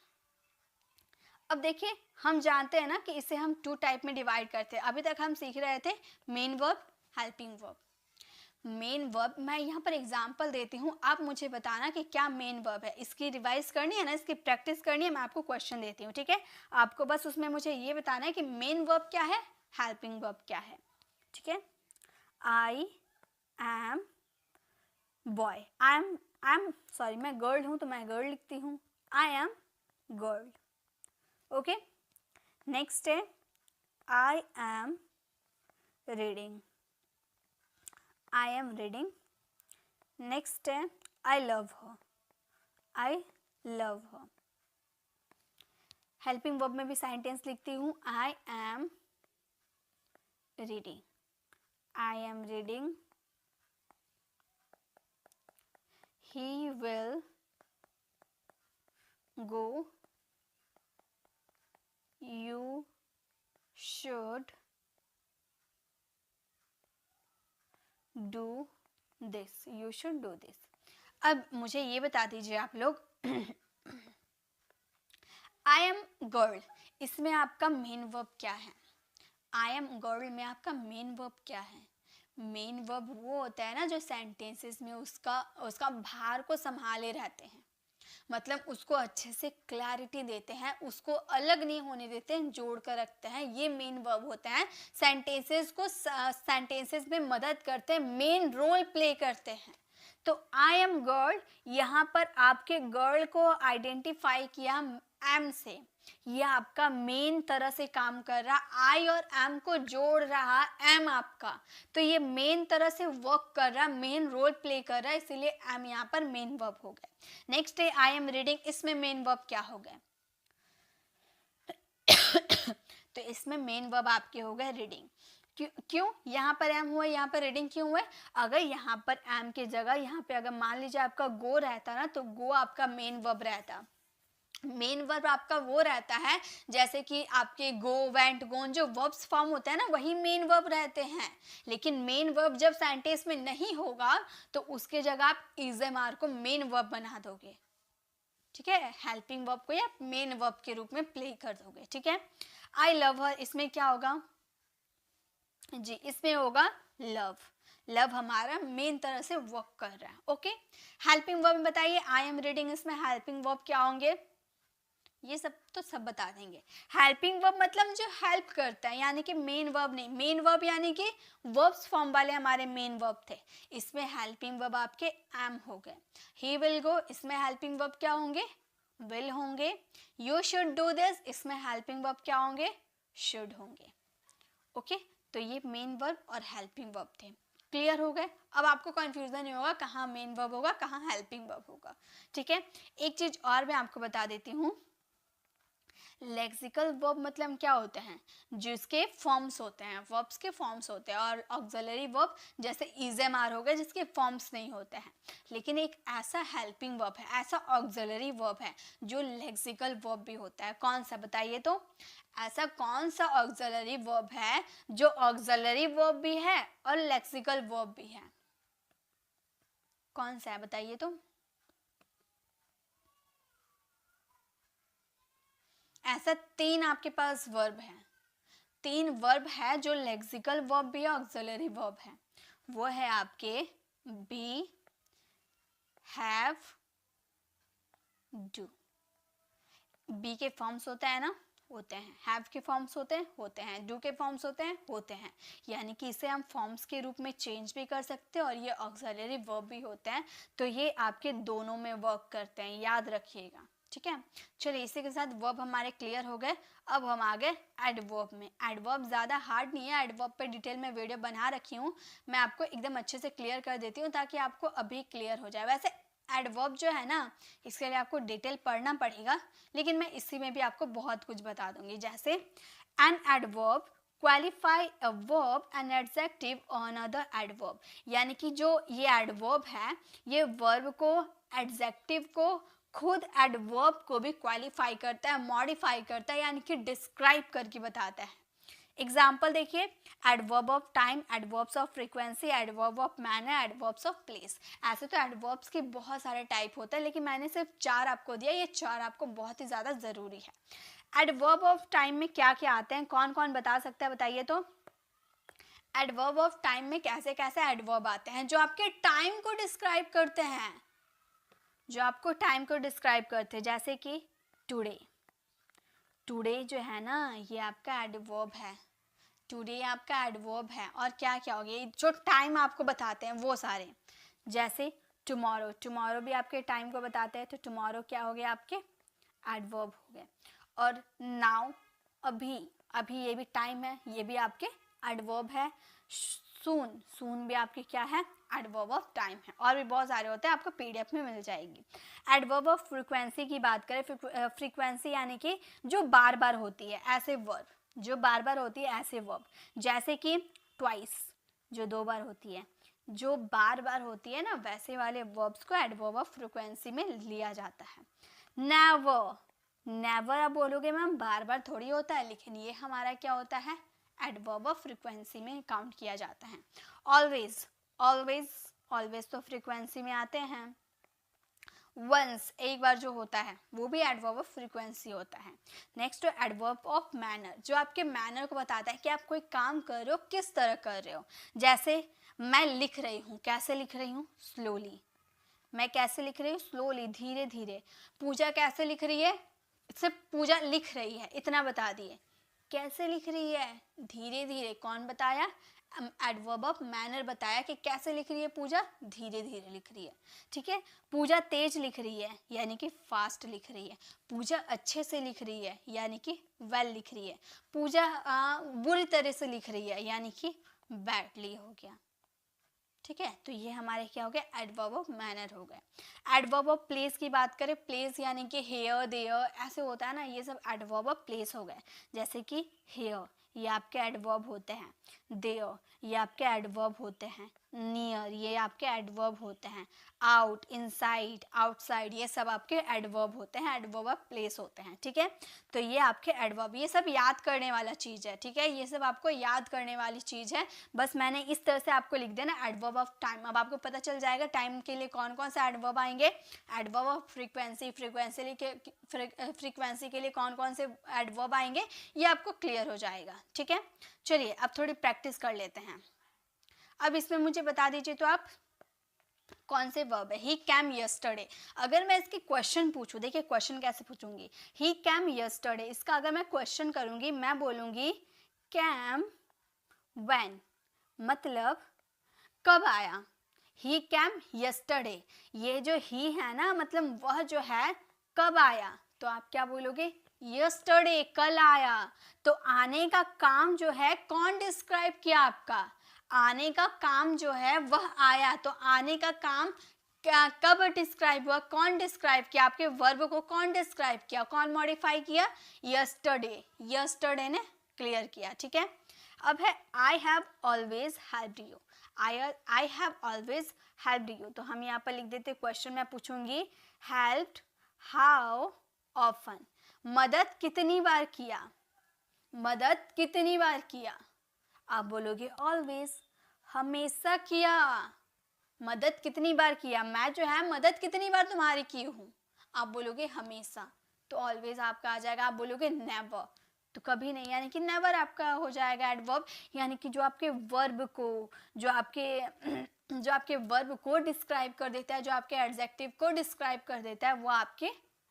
Speaker 1: अब देखिए, हम जानते हैं ना कि इसे हम टू टाइप में डिवाइड करते हैं। अभी तक हम सीख रहे थे main verb, helping verb. Main verb, मैं यहाँ पर एग्जांपल देती हूँ, आप मुझे बताना कि क्या मेन वर्ब है। इसकी रिवाइज करनी है ना, इसकी प्रैक्टिस करनी है, मैं आपको क्वेश्चन देती हूँ, ठीक है। आपको बस उसमें मुझे ये बताना है कि मेन वर्ब क्या है, हेल्पिंग वर्ब क्या है, ठीक है। I am boy, I am sorry, मैं गर्ल हूँ तो मैं गर्ल लिखती हूँ, I am girl, okay. Next है I am reading, I am reading. Next है I love her, I love her. Helping verb में भी सेंटेंस लिखती हूँ, I am reading, I am reading, he will go, you should do this, you should do this। अब मुझे ये बता दीजिए आप लोग, आई एम गर्ल, इसमें आपका मेन वर्ब क्या है। आई एम गर्ल में आपका मेन वर्ब क्या है। मेन वर्ब वो होता है ना जो सेंटेंसेस में उसका भार को संभाले रहते हैं, मतलब उसको अच्छे से क्लैरिटी देते हैं, उसको अलग नहीं होने देते हैं, जोड़ कर रखते हैं, ये मेन वर्ब होता है। सेंटेंसेस में मदद करते हैं, मेन रोल प्ले करते हैं। तो आई एम गर्ल, यहाँ पर आपके गर्ल को आइडेंटिफाई किया एम से, ये आपका मेन तरह से काम कर रहा, आई और एम को जोड़ रहा एम आपका, तो ये मेन तरह से वर्क कर रहा, मेन रोल प्ले कर रहा है, इसीलिए एम यहाँ पर मेन वर्ब हो गए। नेक्स्ट है आई एम रीडिंग, इसमें मेन वर्ब क्या हो गए तो इसमें मेन वर्ब आपके हो गए रीडिंग। क्यों यहाँ पर एम हुआ, यहाँ पर रीडिंग क्यों हुआ। अगर यहाँ पर एम की जगह यहाँ पे अगर मान लीजिए आपका गो रहता ना, तो गो आपका मेन वर्ब रहता। मेन वर्ब आपका वो रहता है जैसे कि आपके गो, वेंट, गोन, जो वर्ब्स फॉर्म होते हैं ना, वही मेन वर्ब रहते हैं। लेकिन मेन वर्ब जब सेंटेंस में नहीं होगा तो उसके जगह आप इज़-एम-आर को मेन वर्ब बना दोगे, ठीक है। हेल्पिंग वर्ब को या मेन वर्ब के रूप में प्ले कर दोगे, ठीक है। आई लव हर, इसमें क्या होगा जी, इसमें होगा लव। लव हमारा मेन तरह से वर्क कर रहा है, ओके। हेल्पिंग वर्ब में बताइए, आई एम रीडिंग, इसमें हेल्पिंग वर्ब क्या होंगे, ये सब तो सब बता देंगे। हेल्पिंग वर्ब मतलब जो हेल्प करता है, यानी कि मेन वर्ब नहीं। मेन वर्ब यानी कि वर्ब्स फॉर्म वाले हमारे मेन वर्ब थे, इसमें हेल्पिंग वर्ब आपके एम हो गए। ही विल गो, इसमें हेल्पिंग वर्ब क्या होंगे, विल होंगे। यू शुड डू दिस, इसमें हेल्पिंग वर्ब क्या होंगे, शुड होंगे, ओके। तो ये मेन वर्ब और हेल्पिंग वर्ब थे, क्लियर हो गए। अब आपको कंफ्यूजन नहीं होगा कहाँ मेन वर्ब होगा कहाँ हेल्पिंग वर्ब होगा, ठीक है। एक चीज और मैं आपको बता देती हूँ, लेक्सिकल वर्ब मतलब क्या होते हैं, जिसके फॉर्म्स होते हैं, वर्ब्स के फॉर्म्स होते हैं, और ऑक्सिलरी वर्ब जैसे इज एम आर हो गए जिसके फॉर्म्स नहीं होते हैं। लेकिन एक ऐसा हेल्पिंग वर्ब है, ऐसा ऑक्सिलरी वर्ब है जो लेक्सिकल वर्ब भी होता है। कौन सा बताइए तो, ऐसा कौन सा ऑक्सिलरी वर्ब है जो ऑक्सिलरी वर्ब भी है और लेक्सिकल वर्ब भी है, कौन सा है बताइए तो। ऐसा 3 आपके पास वर्ब है, 3 वर्ब है जो लेक्सिकल वर्ब भी है, ऑक्सिलरी वर्ब है। वो है आपके बी, हैव, डू। बी के फॉर्म्स होते हैं ना, होते हैं। हैव के फॉर्म्स होते हैं, होते हैं। डू के फॉर्म्स होते हैं, होते हैं। यानी कि इसे हम फॉर्म्स के रूप में चेंज भी कर सकते हैं और ये ऑक्सिलरी वर्ब भी होते हैं। तो ये आपके दोनों में वर्क करते हैं, याद रखिएगा, ठीक है। चलिए इसी के साथ वर्ब हमारे क्लियर हो गए। अब हम आ गए एडवर्ब में। एडवर्ब ज़्यादा हार्ड नहीं है, एडवर्ब पे डिटेल में वीडियो बना रखी हूँ, मैं आपको एकदम अच्छे से क्लियर कर देती हूँ ताकि आपको अभी क्लियर हो जाए। वैसे एडवर्ब जो है ना, इसके लिए आपको डिटेल पढ़ना पड़ेगा, लेकिन मैं इसी में भी आपको बहुत कुछ बता दूंगी। जैसे an adverb qualify a verb and adjective on other adverb, यानी कि जो ये एडवर्ब है ये वर्ब को, एडजेक्टिव को, खुद एडवर्ब को भी क्वालिफाई करता है, मॉडिफाई करता है, यानी कि डिस्क्राइब करके बताता है। एग्जाम्पल देखिए, adverb of time, adverbs of frequency, adverb of manner, adverbs of place. ऐसे तो एडवर्ब्स के बहुत सारे टाइप होते हैं, लेकिन मैंने सिर्फ 4 आपको दिया, ये 4 आपको बहुत ही ज़्यादा ज़रूरी है। एडवर्ब ऑफ टाइम में क्या क्या आते हैं, कौन कौन बता सकता है बताइए तो। एडवर्ब ऑफ टाइम में कैसे कैसे एडवर्ब आते हैं जो आपके टाइम को डिस्क्राइब करते हैं, जो आपको टाइम को डिस्क्राइब करते हैं। जैसे कि टुडे, टुडे जो है ना ये आपका एडवर्ब है, टुडे आपका एडवर्ब है। और क्या क्या हो गया, जो टाइम आपको बताते हैं वो सारे। जैसे टुमारो, टुमारो भी आपके टाइम को बताते हैं, तो टुमारो क्या हो गया आपके एडवर्ब हो गए। और नाउ, अभी, अभी ये भी टाइम है, ये भी आपके एडवर्ब है। सून, सून भी आपके क्या है, एडवर्ब ऑफ टाइम है। और भी बहुत सारे होते हैं, आपको पीडीएफ में मिल जाएगी। एडवर्ब ऑफ फ्रीक्वेंसी की बात करें, फ्रीक्वेंसी यानी कि जो बार बार होती है, ऐसे वर्ब जो बार बार होती है, ऐसे वर्ब। जैसे कि ट्वाइस जो 2 बार होती है, जो बार बार होती है ना, वैसे वाले वर्ब्स को एडवर्ब ऑफ फ्रीक्वेंसी में लिया जाता है। नेवर, नेवर आप बोलोगे मैम बार बार थोड़ी होता है, लेकिन ये हमारा क्या होता है, एडवर्ब ऑफ फ्रीक्वेंसी में काउंट किया जाता है। ऑलवेज, ऑलवेज, ऑलवेज तो फ्रीक्वेंसी में आते हैं। वंस, एक बार जो होता है वो भी एडवर्ब ऑफ फ्रीक्वेंसी होता है। नेक्स्ट एडवर्ब ऑफ मैनर, जो आपके मैनर को बताता है कि आप कोई काम कर रहे हो, किस तरह कर रहे हो। जैसे मैं लिख रही हूँ, कैसे लिख रही हूँ, स्लोली। मैं कैसे लिख रही हूँ, स्लोली, धीरे धीरे। पूजा कैसे लिख रही है, सिर्फ पूजा लिख रही है, इतना बता दिए। कैसे लिख रही है, धीरे धीरे। कौन बताया, एडवर्ब ऑफ मैनर बताया कि कैसे लिख रही है पूजा, धीरे धीरे लिख रही है, ठीक है। पूजा तेज लिख रही है, यानी कि फास्ट लिख रही है। पूजा अच्छे से लिख रही है, यानी कि वेल लिख रही है। पूजा बुरी तरह से लिख रही है, यानी कि बैडली हो गया, ठीक है। तो ये हमारे क्या हो गए, एडवर्ब ऑफ मैनर हो गए। एडवर्ब ऑफ प्लेस की बात करें, प्लेस यानी कि हेयर, देयर, ऐसे होता है ना, ये सब एडवर्ब ऑफ प्लेस हो गए। जैसे कि हेयर, ये आपके एडवर्ब होते हैं। देयर, ये आपके एडवर्ब होते हैं। नियर, ये आपके एडवर्ब होते हैं। आउट, इनसाइड, आउटसाइड, ये सब आपके एडवर्ब होते हैं, एडवर्ब ऑफ प्लेस होते हैं, ठीक है। तो ये आपके एडवर्ब, ये सब याद करने वाला चीज़ है, ठीक है। ये सब आपको याद करने वाली चीज़ है, बस मैंने इस तरह से आपको लिख देना एडवर्ब ऑफ टाइम। अब आपको पता चल जाएगा टाइम के लिए कौन कौन सा एडवर्ब आएंगे। एडवर्ब ऑफ फ्रीक्वेंसी, फ्रीक्वेंसी के लिए कौन कौन से एडवर्ब आएंगे, ये आपको क्लियर हो जाएगा, ठीक है। चलिए अब थोड़ी प्रैक्टिस कर लेते हैं। अब इसमें मुझे बता दीजिए तो आप कौन से वर्ब है। ही कैम यस्टरडे, अगर मैं इसकी क्वेश्चन पूछूं, देखिए क्वेश्चन कैसे पूछूंगी। ही कैम यस्टरडे, इसका अगर मैं क्वेश्चन करूंगी, मैं बोलूंगी कैम व्हेन, मतलब कब आया। ही कैम यस्टरडे, ये जो ही है ना, मतलब वह जो है कब आया, तो आप क्या बोलोगे, यस्टरडे, कल आया। तो आने का काम जो है कौन डिस्क्राइब किया आपका, आने का काम जो है वह आया। तो आने का काम क्या कब डिस्क्राइब हुआ, कौन डिस्क्राइब किया, आपके वर्ब को कौन डिस्क्राइब किया, कौन मॉडिफाई किया, यस्टरडे, यस्टरडे ने क्लियर किया, ठीक है। अब है I have always helped you, I have always helped you, तो हम यहाँ पर लिख देते क्वेश्चन में पूछूंगी हेल्प्ड हाउ ऑफन, मदद कितनी बार किया, मदद कितनी बार किया, आप बोलोगे ऑलवेज, हमेशा किया, मदद कितनी बार किया, मैं जो है मदद कितनी बार तुम्हारी की हूँ, आप बोलोगे हमेशा, तो ऑलवेज आपका आ जाएगा, आप बोलोगे नेवर, तो कभी नहीं, यानी कि नेवर आपका हो जाएगा एडवर्ब, यानी कि जो आपके वर्ब को, जो आपके वर्ब को डिस्क्राइब कर देता है, जो आपके एडजेक्टिव को डिस्क्राइब कर देता है, वो आपके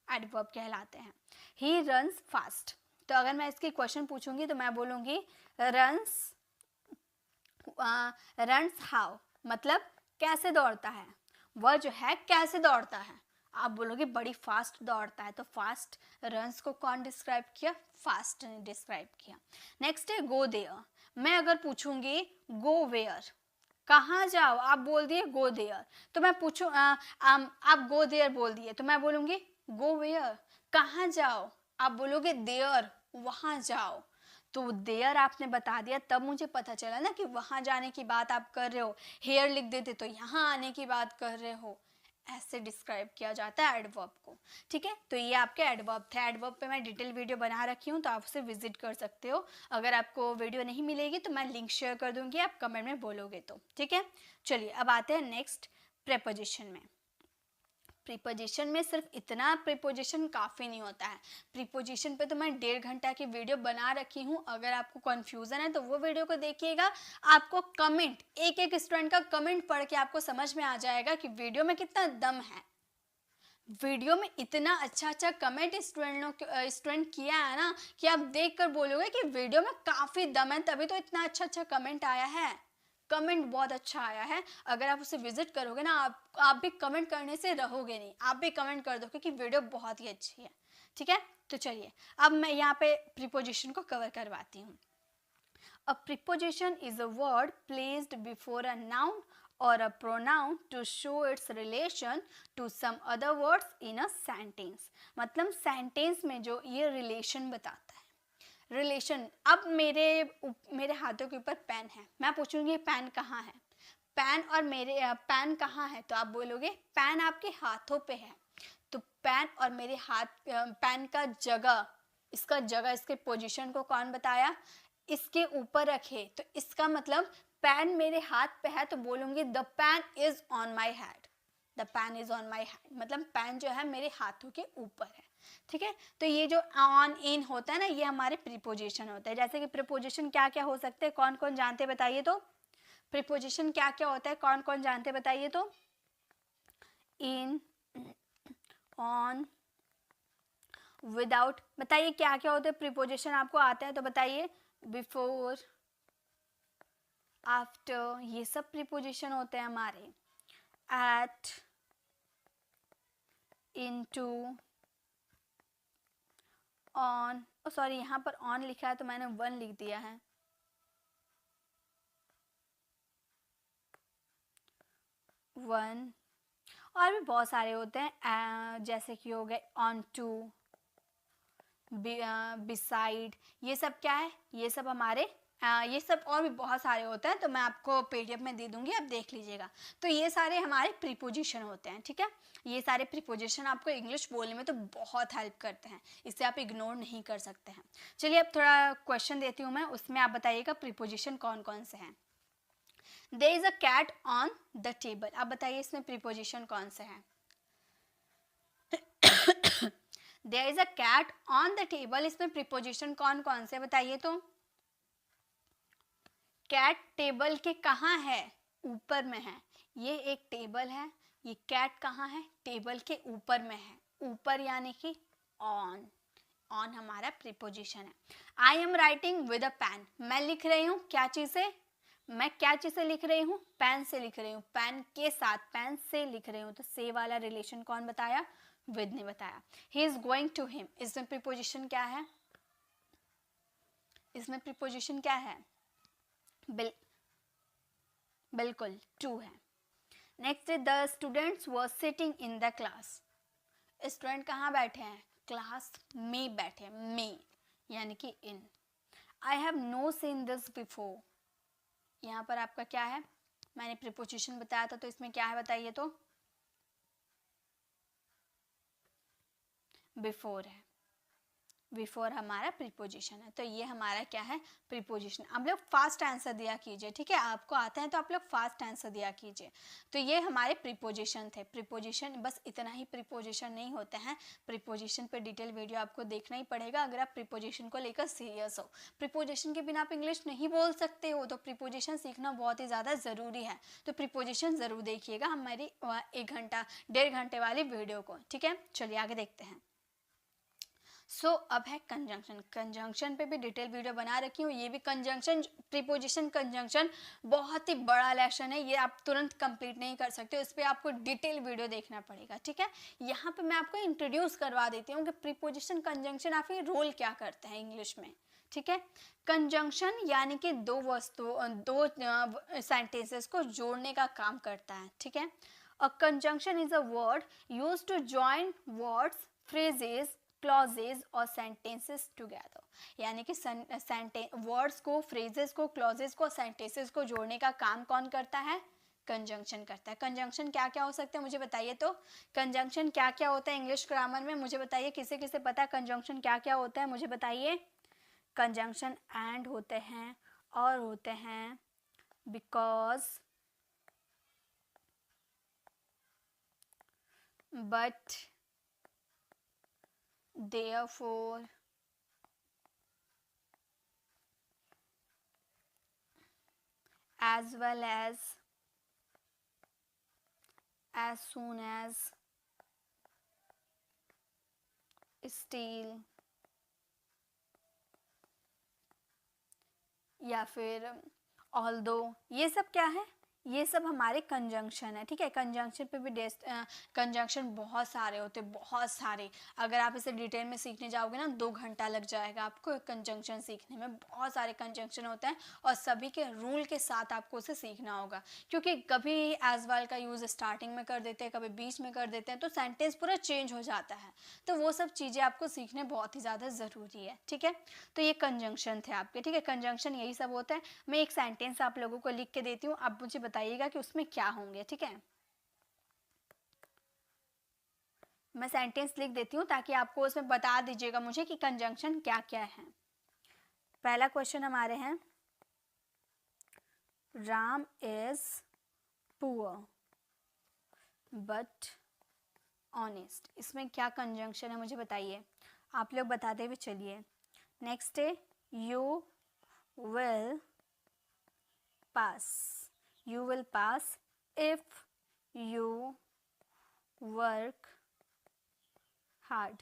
Speaker 1: एडवर्ब कहलाते हैं। ही रन्स फास्ट, तो अगर मैं इसकी क्वेश्चन पूछूंगी तो मैं बोलूंगी रन्स हाउ, मतलब कैसे दौड़ता है, वह जो है कैसे दौड़ता है, आप बोलोगे बड़ी फास्ट दौड़ता है, तो फास्ट रन्स को कौन डिस्क्राइब किया, फास्ट ने डिस्क्राइब किया। नेक्स्ट है गो देयर, मैं अगर पूछूंगी गो वेयर, कहाँ जाओ, आप बोल दिए गो देयर, तो मैं पूछूं आप गो देयर बोल दिए, तो मैं बोलूंगी गो वेयर, कहाँ जाओ, आप बोलोगे देयर, वहां जाओ, तो देयर आपने बता दिया, तब मुझे पता चला ना कि वहां जाने की बात आप कर रहे हो, हेयर लिख देते तो यहाँ आने की बात कर रहे हो, ऐसे डिस्क्राइब किया जाता है एडवर्ब को, ठीक है। तो ये आपके एडवर्ब थे, एडवर्ब पे मैं डिटेल वीडियो बना रखी हूँ, तो आप उसे विजिट कर सकते हो, अगर आपको वीडियो नहीं मिलेगी तो मैं लिंक शेयर कर दूंगी, आप कमेंट में बोलोगे तो, ठीक है। चलिए अब आते हैं नेक्स्ट प्रेपोजिशन में। प्रीपोजिशन में सिर्फ इतना प्रीपोजिशन काफ़ी नहीं होता है, प्रीपोजिशन पे तो मैं 1.5 घंटा की वीडियो बना रखी हूँ, अगर आपको कन्फ्यूज़न है तो वो वीडियो को देखिएगा, आपको कमेंट, एक एक स्टूडेंट का कमेंट पढ़ के आपको समझ में आ जाएगा कि वीडियो में कितना दम है, वीडियो में इतना अच्छा अच्छा कमेंट स्टूडेंट किया है ना कि आप देख कर बोलोगे कि वीडियो में काफ़ी दम है, तभी तो इतना अच्छा अच्छा कमेंट आया है, कमेंट बहुत अच्छा आया है, अगर आप उसे विजिट करोगे ना, आप भी कमेंट करने से रहोगे नहीं, आप भी कमेंट कर दो कि वीडियो बहुत ही अच्छी है, ठीक है। तो चलिए अब मैं यहाँ पे प्रीपोजिशन को कवर करवाती हूँ। अ preposition is a word placed before a noun or a pronoun to show its relation to some other words in a sentence, मतलब सेंटेंस में जो ये रिलेशन बताता है, रिलेशन। अब मेरे हाथों के ऊपर पेन है, मैं पूछूंगी पेन कहाँ है, पेन और मेरे पेन कहाँ है, तो आप बोलोगे पेन आपके हाथों पे है, तो पेन और मेरे हाथ, पेन का जगह, इसका जगह, इसके पोजीशन को कौन बताया, इसके ऊपर रखे, तो इसका मतलब पेन मेरे हाथ पे है, तो बोलूंगी the pen is on my head, the pen is on my head, मतलब पेन जो है मेरे हाथों के ऊपर है, ठीक है। तो ये जो ऑन इन होता है ना, ये हमारे प्रीपोजिशन होता है। जैसे कि प्रीपोजिशन क्या क्या हो सकते हैं, कौन कौन जानते बताइए तो, प्रीपोजिशन क्या क्या होता है, कौन कौन जानते बताइए तो, इन, ऑन, विदाउट, बताइए क्या क्या होते हैं प्रीपोजिशन, आपको आता है तो बताइए, बिफोर, आफ्टर, ये सब प्रीपोजिशन होते हैं हमारे, एट, इनटू, ऑन, सॉरी यहाँ पर ऑन लिखा है तो मैंने वन लिख दिया है, वन, और भी बहुत सारे होते हैं, जैसे कि हो गए ऑन टू, बिसाइड, ये सब क्या है, ये सब हमारे ये सब और भी बहुत सारे होते हैं, तो मैं आपको पीडीएफ में दे दूंगी, आप देख लीजिएगा। तो ये सारे हमारे प्रीपोजिशन होते हैं, ठीक है। ये सारे प्रीपोजिशन आपको इंग्लिश बोलने में तो बहुत हेल्प करते हैं, इसे आप इग्नोर नहीं कर सकते हैं। चलिए अब थोड़ा क्वेश्चन देती हूँ मैं, उसमें आप बताइएगा प्रीपोजिशन कौन कौन से हैं। There is a cat on the table, आप बताइए इसमें प्रीपोजिशन कौन से हैं। There is a cat on the table, इसमें प्रीपोजिशन कौन कौन से बताइए तो, कैट टेबल के कहाँ है, ऊपर में है, ये एक टेबल है, ये कैट कहाँ है, टेबल के ऊपर में है, ऊपर यानी कि ऑन, ऑन हमारा प्रीपोजिशन है। I am writing with a pen, मैं लिख रही हूँ क्या चीज से, मैं क्या चीज से लिख रही हूँ, पेन से लिख रही हूँ, पेन के साथ, पेन से लिख रही हूँ, तो से वाला रिलेशन कौन बताया, विद ने बताया। He is going to him, इसमें प्रीपोजिशन क्या है, इसमें प्रीपोजिशन क्या है, बिल्कुल टू है। Next the students were sitting in the class. Student कहाँ बैठे हैं? क्लास में बैठे, में यानी कि in. I have no seen this before. यहाँ पर आपका क्या है? मैंने प्रीपोजिशन बताया था, तो इसमें क्या है बताइए तो? बिफोर है। बिफोर हमारा प्रीपोजिशन है, तो ये हमारा क्या है? प्रीपोजिशन। अब लोग फास्ट आंसर दिया कीजिए, ठीक है? आपको आता है तो आप लोग फास्ट आंसर दिया कीजिए। तो ये हमारे प्रीपोजिशन थे। प्रीपोजिशन बस इतना ही प्रीपोजिशन नहीं होते हैं, प्रीपोजिशन पे डिटेल वीडियो आपको देखना ही पड़ेगा अगर आप प्रीपोजिशन को लेकर सीरियस हो। प्रीपोजिशन के बिना आप इंग्लिश नहीं बोल सकते हो, तो प्रीपोजिशन सीखना बहुत ही ज़्यादा ज़रूरी है। तो प्रीपोजिशन ज़रूर देखिएगा हमारी 1 घंटा 1.5 घंटे वाली वीडियो को, ठीक है? चलिए आगे देखते हैं। सो अब है कंजंक्शन। कंजंक्शन पे भी डिटेल वीडियो बना रखी हूँ। ये भी कंजंक्शन, प्रीपोजिशन कंजंक्शन बहुत ही बड़ा लेसन है, ये आप तुरंत कंप्लीट नहीं कर सकते, इस पर आपको डिटेल वीडियो देखना पड़ेगा, ठीक है? यहाँ पे मैं आपको इंट्रोड्यूस करवा देती हूँ कि प्रीपोजिशन कंजंक्शन आखिर रोल क्या करते हैं इंग्लिश में, ठीक है? कंजंक्शन यानी कि दो सेंटेंसेस को जोड़ने का काम करता है, ठीक है? A conjunction is a word use to join words, phrases, clauses और सेंटेंसेस टुगेदर। यानी कि वर्ड्स को, फ्रेजेस को, क्लॉजेज को, सेंटेंसेस को जोड़ने का काम कौन करता है? कंजंक्शन करता है। कंजंक्शन क्या क्या हो सकते हैं मुझे बताइए तो? कंजंक्शन क्या क्या होता है इंग्लिश ग्रामर में मुझे बताइए, किसे किसे पता है कंजंक्शन क्या क्या होता है मुझे बताइए? कंजंक्शन एंड होते हैं, और होते हैं because, but, therefore, as well as soon as, still, या फिर although, ये सब क्या है? ये सब हमारे कंजंक्शन है, ठीक है? कंजंक्शन पे भी कंजंक्शन बहुत सारे होते हैं, बहुत सारे। अगर आप इसे डिटेल में सीखने जाओगे ना 2 घंटा लग जाएगा आपको कंजंक्शन सीखने में। बहुत सारे कंजंक्शन होते हैं और सभी के रूल के साथ आपको उसे सीखना होगा, क्योंकि कभी एज वेल का यूज़ स्टार्टिंग में कर देते हैं, कभी बीच में कर देते हैं, तो सेंटेंस पूरा चेंज हो जाता है। तो वो सब चीज़ें आपको सीखने बहुत ही ज़्यादा ज़रूरी है, ठीक है? तो ये कंजंक्शन थे आपके, ठीक है? कंजंक्शन यही सब होता है। मैं एक सेंटेंस आप लोगों को लिख के देती हूँ, आप मुझे बताइएगा कि उसमें क्या होंगे, ठीक है? मैं सेंटेंस लिख देती हूँ ताकि आपको उसमें बता दीजिएगा मुझे कि कंजंक्शन क्या क्या है। पहला क्वेश्चन हमारे हैं, Ram is poor but honest. इसमें क्या कंजंक्शन है मुझे बताइए, आप लोग बताते हुए चलिए। नेक्स्ट है, you will pass. You will pass if you work hard.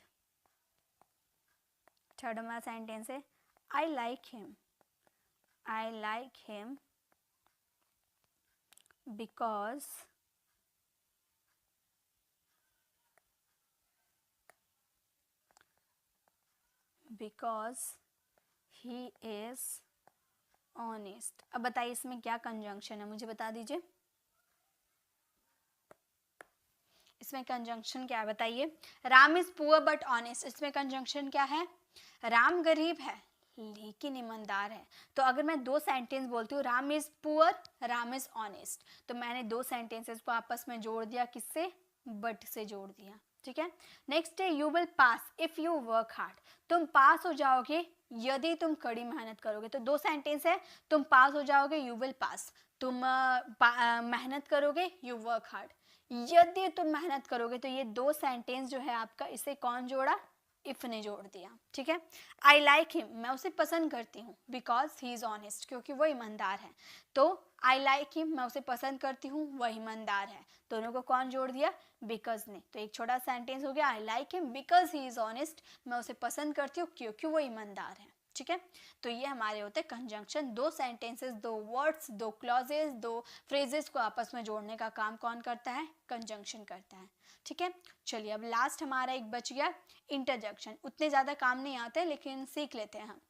Speaker 1: Third हमारा सेंटेंस है, I like him. I like him because he is honest. अब बताइए इसमें क्या कंजंक्शन है मुझे बता दीजिए। इसमें कंजंक्शन क्या है बताइए? Ram is poor but honest, इसमें कंजंक्शन क्या है? राम गरीब है लेकिन ईमानदार है। तो अगर मैं 2 सेंटेंस बोलती हूँ, Ram is poor, Ram is honest, तो मैंने 2 सेंटेंसेस को आपस में जोड़ दिया, किससे? बट से जोड़ दिया, ठीक है? नेक्स्ट है, you will pass if you work hard. तुम पास हो जाओगे यदि तुम कड़ी मेहनत करोगे। तो 2 सेंटेंस है, तुम पास हो जाओगे, यू विल पास। तुम मेहनत करोगे, यू वर्क हार्ड। यदि तुम मेहनत करोगे, तो ये 2 सेंटेंस जो है आपका, इसे कौन जोड़ा? इफ ने जोड़ दिया, ठीक है? आई लाइक हिम, मैं उसे पसंद करती हूँ, बिकॉज ही इज ऑनेस्ट, क्योंकि वो ईमानदार है। तो आई लाइक हिम, मैं उसे पसंद करती हूँ, वह ईमानदार है। दोनों को कौन जोड़ दिया? बिकॉज ने। तो एक छोटा सेंटेंस हो गया, I like him because he is honest, मैं उसे पसंद करती हूँ क्योंकि वो ईमानदार है, ठीक है? तो ये हमारे होते हैं conjunction. 2 sentences, 2 words, 2 clauses, 2 phrases को आपस में जोड़ने का काम कौन करता है? कंजंक्शन करता है, ठीक है? चलिए अब लास्ट हमारा एक बच गया, इंटरजेक्शन। उतने ज़्यादा काम नहीं आते लेकिन सीख लेते हैं हम।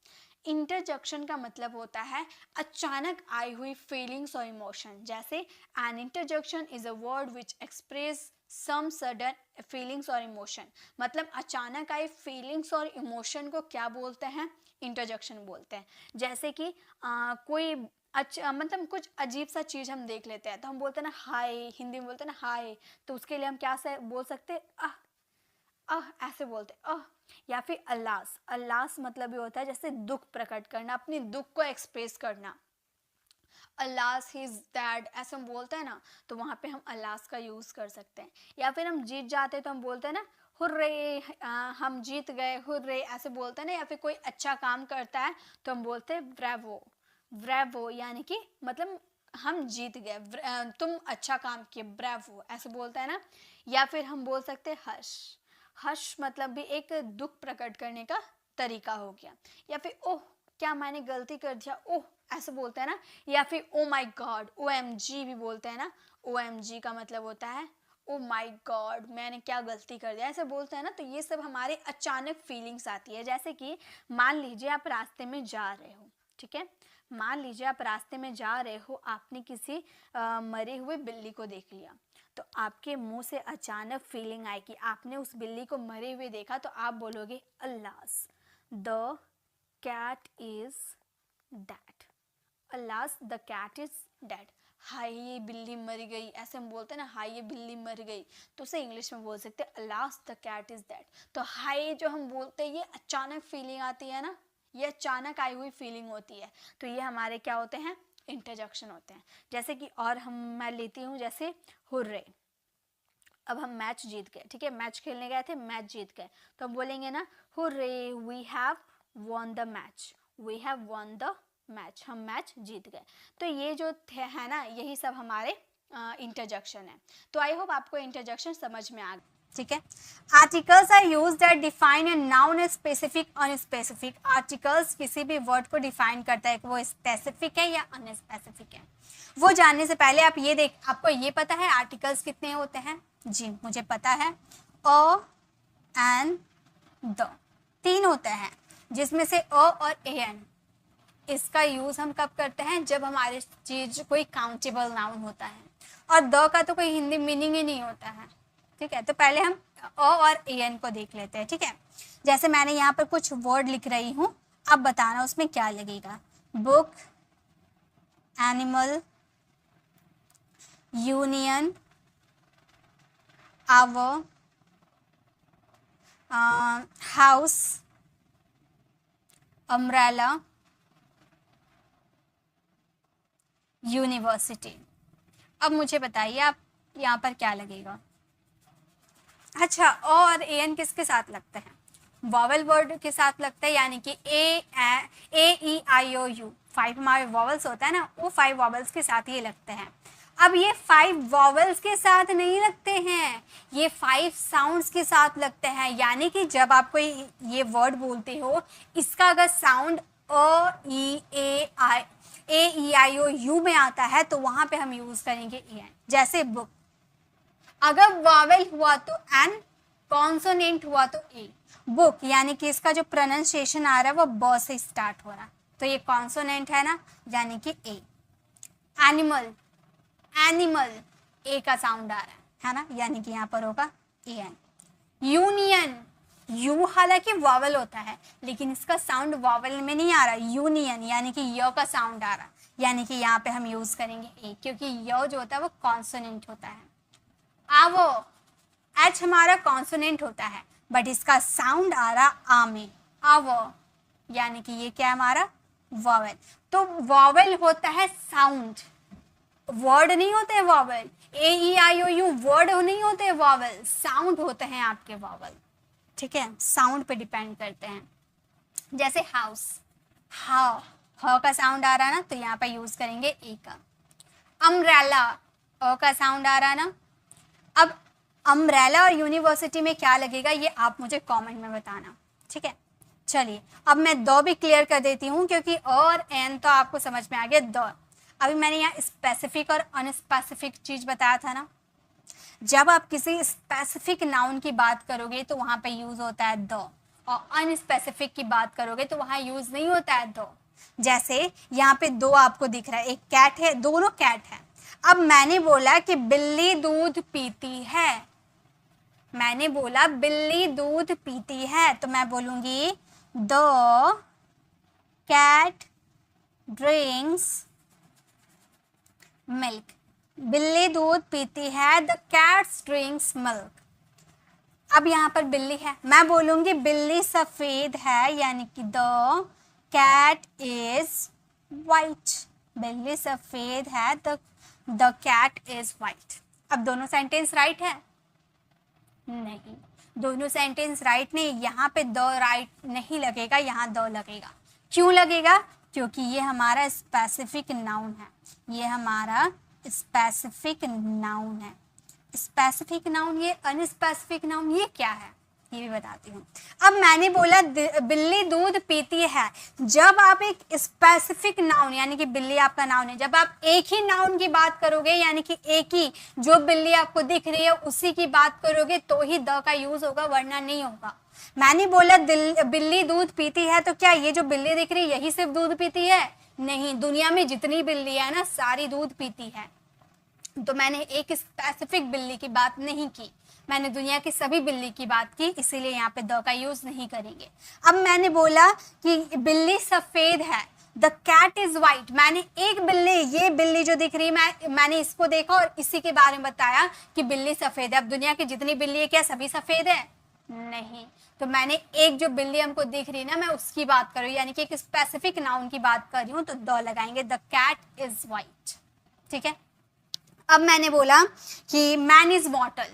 Speaker 1: इंटरजेक्शन का मतलब होता है अचानक आई हुई फीलिंग्स और इमोशन। जैसे an interjection is a word which express some sudden feelings और इमोशन। मतलब अचानक आई फीलिंग्स और इमोशन को क्या बोलते हैं? इंटरजेक्शन बोलते हैं। जैसे कि कोई अच्छा मतलब कुछ अजीब सा चीज़ हम देख लेते हैं तो हम बोलते हैं ना हाय, हिंदी में बोलते हैं ना हाय, तो उसके लिए हम क्या से बोल सकते हैं? ऐसे बोलते हैं या फिर अल्लास। अल्लास मतलब ये होता है जैसे दुख प्रकट करना, अपने दुख को एक्सप्रेस करना। अल्लास ही इज दैट ऐसे हम बोलते हैं ना, तो वहाँ पे हम अल्लास का यूज़ कर सकते हैं। या फिर हम जीत जाते हैं तो हम बोलते हैं ना हुर्रे, हम जीत गए, हुर्रे ऐसे बोलते हैं ना। या फिर कोई अच्छा काम करता है तो हम बोलते हैं ब्रेवो। ब्रेवो यानी कि मतलब हम जीत गए, तुम अच्छा काम किए, ब्रेवो ऐसे बोलते हैं ना। या फिर हम बोल सकते हैं हर्ष। हर्ष मतलब भी एक दुख प्रकट करने का तरीका हो गया। या फिर ओह क्या मैंने गलती कर दिया, ओह ऐसे बोलते हैं ना। या फिर ओ माई गॉड, ओ एम जी भी बोलते हैं ना। ओ एम जी का मतलब होता है ओ माई गॉड मैंने क्या गलती कर दिया, ऐसे बोलते हैं ना। तो ये सब हमारे अचानक फीलिंग्स आती है। जैसे कि मान लीजिए आप रास्ते में जा रहे हो, ठीक है। मान लीजिए आप रास्ते में जा रहे हो, आपने किसी मरे हुए बिल्ली को देख लिया, तो आपके मुंह से अचानक फीलिंग आएगी। आपने उस बिल्ली को मरे हुए देखा तो आप बोलोगे alas the cat is dead. Alas the cat is dead. हाय ये बिल्ली मर गई, ऐसे हम बोलते हैं ना हाय ये बिल्ली मर गई, तो उसे इंग्लिश में बोल सकते हैं अल्लास द कैट इज डेड। तो हाय जो हम बोलते हैं ये अचानक फीलिंग आती है ना, ये अचानक आई हुई फीलिंग होती है। तो ये हमारे क्या होते हैं? इंटरजेक्शन होते हैं। जैसे कि और मैं लेती हूँ जैसे हुर्रे। अब हम मैच जीत गए, ठीक है, मैच खेलने गए थे, मैच जीत गए, तो हम बोलेंगे ना hurray we have won the match, we have won the match, हम मैच जीत गए। तो ये जो थे है ना, यही सब हमारे इंटरजेक्शन है। तो आई होप आपको इंटरजेक्शन समझ में आ गया, ठीक है। Articles are use that define a noun a specific unspecific. Articles किसी भी वर्ड को डिफाइन करता है कि वो स्पेसिफिक है या अनस्पेसिफिक है। वो जानने से पहले आप ये आपको ये पता है आर्टिकल्स कितने होते हैं? जी मुझे पता है, अ एन द 3 होते हैं, जिसमें से अ और ए एन। इसका यूज हम कब करते हैं? जब हमारे चीज कोई काउंटेबल नाउन होता है। और द का तो कोई हिंदी मीनिंग ही नहीं होता है, ठीक है। तो पहले हम अ और ए एन को देख लेते हैं, ठीक है। जैसे मैंने यहाँ पर कुछ वर्ड लिख रही हूँ, अब बताना उसमें क्या लगेगा। Book, animal, union, hour, house, umbrella, university. अब मुझे बताइए आप यहाँ पर क्या लगेगा? अच्छा, और ए एन किसके साथ लगते हैं? वॉवल वर्ड के साथ लगता है, यानी कि ए ई आई ओ यू 5 हमारे वॉवल्स होता है ना, वो 5 वॉवल्स के साथ ये लगते हैं। अब ये 5 वॉवल्स के साथ नहीं लगते हैं, ये 5 साउंड्स के साथ लगते हैं। यानी कि जब आप कोई ये वर्ड बोलते हो, इसका अगर sound a E I O you में आता है तो वहां पे हम यूज करेंगे ए एन। जैसे बुक, अगर वावेल हुआ तो एन, कॉन्सोनेंट हुआ तो ए। बुक यानी कि इसका जो प्रोनाउंसिएशन आ रहा है वो ब से स्टार्ट हो रहा है, तो ये कॉन्सोनेंट है ना, यानी कि ए। एनिमल, एनिमल ए का साउंड आ रहा है ना, यानी कि यहाँ पर होगा ए एन। यूनियन, यू हालांकि वावल होता है लेकिन इसका साउंड वावल में नहीं आ रहा, यूनियन यानी कि य का साउंड आ रहा, यानी कि यहाँ पे हम यूज करेंगे ए, क्योंकि य जो होता है वो कॉन्सोनेंट होता है। आवो, एच हमारा कॉन्सोनेंट होता है बट इसका साउंड आ रहा आ में, आवो, यानी कि ये क्या हमारा वॉवेल। तो वॉवेल होता है साउंड, वर्ड नहीं होते हैं vowel. A E I O U word नहीं होते हैं वॉवेल, साउंड होते हैं आपके वॉवेल, ठीक है, साउंड पे डिपेंड करते हैं। जैसे हाउस, हाउ, ह का साउंड आ रहा है ना, तो यहाँ पे यूज करेंगे ए का। अम्ब्रेला, अ का साउंड आ रहा है ना। अब अम्ब्रेला और यूनिवर्सिटी में क्या लगेगा ये आप मुझे कमेंट में बताना, ठीक है। चलिए अब मैं दो भी क्लियर कर देती हूँ, क्योंकि और एन तो आपको समझ में आ गया। द, अभी मैंने यहाँ स्पेसिफिक और अनस्पेसिफिक चीज बताया था ना, जब आप किसी स्पेसिफिक नाउन की बात करोगे तो वहां पे यूज होता है द, और अनस्पेसिफिक की बात करोगे तो वहां यूज नहीं होता है दो। जैसे यहाँ पे दो आपको दिख रहा है, एक कैट है, दोनों कैट है। अब मैंने बोला कि बिल्ली दूध पीती है, मैंने बोला बिल्ली दूध पीती है, तो मैं बोलूंगी द कैट ड्रिंक्स मिल्क। बिल्ली दूध पीती है, द कैट्स ड्रिंक्स मिल्क। अब यहाँ पर बिल्ली है, मैं बोलूंगी बिल्ली सफेद है, यानी कि द कैट इज वाइट। बिल्ली सफेद है, द कैट इज वाइट। अब दोनों सेंटेंस राइट है? नहीं, दोनों सेंटेंस राइट नहीं। यहाँ पे द राइट नहीं लगेगा, यहाँ द लगेगा। क्यों लगेगा? क्योंकि ये हमारा स्पेसिफिक नाउन है, ये हमारा स्पेसिफिक नाउन है। स्पेसिफिक नाउन, ये अनस्पेसिफिक नाउन, ये क्या है ये भी बताती हूँ। अब मैंने बोला बिल्ली दूध पीती है। जब आप एक स्पेसिफिक नाउन, यानी कि बिल्ली आपका नाउन है, जब आप एक ही नाउन की बात करोगे, यानी कि एक ही जो बिल्ली आपको दिख रही है उसी की बात करोगे तो ही द का यूज होगा, वरना नहीं होगा। मैंने बोला बिल्ली दूध पीती है, तो क्या ये जो बिल्ली दिख रही है यही सिर्फ दूध पीती है? नहीं, दुनिया में जितनी बिल्ली है ना सारी दूध पीती है। तो मैंने एक स्पेसिफिक बिल्ली की बात नहीं की, मैंने दुनिया की सभी बिल्ली की बात की, इसीलिए यहाँ पे द का यूज नहीं करेंगे। अब मैंने बोला कि बिल्ली सफेद है, द कैट इज वाइट। मैंने एक बिल्ली, ये बिल्ली जो दिख रही है, मैंने इसको देखा और इसी के बारे में बताया कि बिल्ली सफेद है। अब दुनिया की जितनी बिल्ली है क्या सभी सफेद है? नहीं, तो मैंने एक जो बिल्ली हमको दिख रही है ना, मैं उसकी बात कर रही हूँ, यानी कि एक स्पेसिफिक नाउन की बात कर रही हूँ, तो द लगाएंगे, द कैट इज वाइट। ठीक है। अब मैंने बोला कि मैन इज मॉर्टल,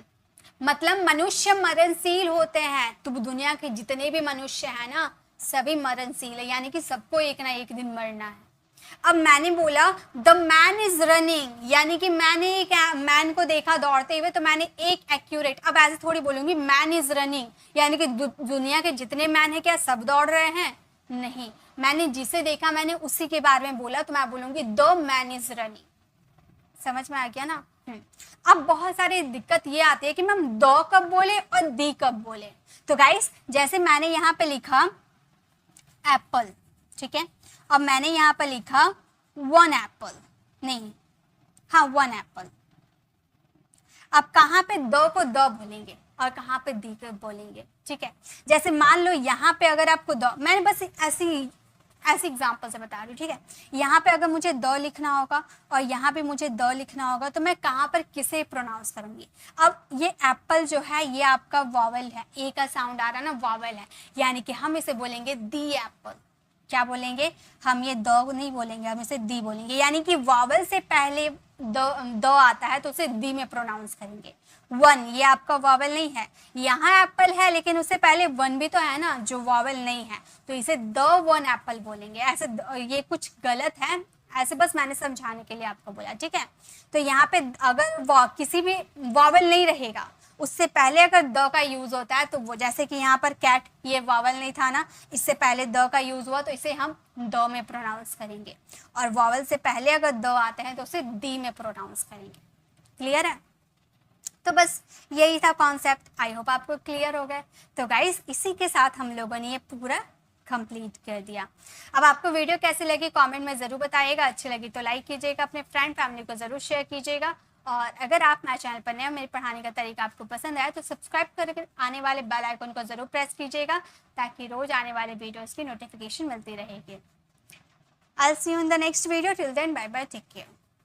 Speaker 1: मतलब मनुष्य मरणशील होते हैं। तो दुनिया के जितने भी मनुष्य हैं ना सभी मरणशील है, यानी कि सबको एक ना एक दिन मरना है। अब मैंने बोला द मैन इज रनिंग, यानी कि मैंने एक मैन को देखा दौड़ते हुए, तो मैंने एक एक्यूरेट, अब ऐसे थोड़ी बोलूंगी मैन इज रनिंग, यानी कि दुनिया के जितने मैन है क्या सब दौड़ रहे हैं? नहीं, मैंने जिसे देखा मैंने उसी के बारे में बोला, तो मैं बोलूंगी द मैन इज रनिंग। समझ में आ गया ना? अब बहुत सारी दिक्कत ये आती है कि मैम दो कब बोले और दी कब बोले। तो गाइस जैसे मैंने यहाँ पे लिखा एप्पल, ठीक है, अब मैंने यहाँ पे लिखा वन एप्पल, नहीं, हाँ वन एप्पल। अब कहाँ पे दो को द बोलेंगे और कहाँ पे दी को बोलेंगे? ठीक है, जैसे मान लो यहाँ पे अगर आपको द, मैंने बस ऐसी एग्जाम्पल से बता रही हूँ। ठीक है, यहाँ पे अगर मुझे द लिखना होगा और यहाँ पे मुझे द लिखना होगा, तो मैं कहाँ पर किसे प्रोनाउंस करूंगी? अब ये एप्पल जो है ये आपका वॉवल है, ए का साउंड आ रहा है ना, वॉवल है, यानी कि हम इसे बोलेंगे दी एप्पल। क्या बोलेंगे? हम ये द नहीं बोलेंगे, हम इसे दी बोलेंगे, यानी कि वॉवल से पहले द आता है तो उसे दी में प्रोनाउंस करेंगे। वन, ये आपका वॉवल नहीं है, यहाँ एप्पल है लेकिन उससे पहले वन भी तो है ना जो वॉवल नहीं है, तो इसे द वन एप्पल बोलेंगे। ऐसे ये कुछ गलत है, ऐसे बस मैंने समझाने के लिए आपको बोला। ठीक है, तो यहाँ पे अगर किसी भी वॉवल नहीं रहेगा उससे पहले अगर द का यूज होता है तो वो, जैसे कि यहाँ पर कैट, ये वॉवल नहीं था ना, इससे पहले द का यूज हुआ तो इसे हम द में प्रोनाउंस करेंगे, और वॉवल से पहले अगर द आते हैं तो उसे दी में प्रोनाउंस करेंगे। क्लियर है? तो बस यही था कॉन्सेप्ट, आई होप आपको क्लियर हो गया। तो गाइस इसी के साथ हम लोगों ने ये पूरा कंप्लीट कर दिया। अब आपको वीडियो कैसी लगी कमेंट में ज़रूर बताइएगा, अच्छी लगी तो लाइक कीजिएगा, अपने फ्रेंड फैमिली को ज़रूर शेयर कीजिएगा, और अगर आप मेरे चैनल पर नए हो, मेरे पढ़ाने का तरीका आपको पसंद आया तो सब्सक्राइब करके आने वाले बेल आइकन को ज़रूर प्रेस कीजिएगा, ताकि रोज़ आने वाले वीडियोज़ की नोटिफिकेशन मिलती रहेगी। I'll see you in the next video. Till then, bye bye, take care.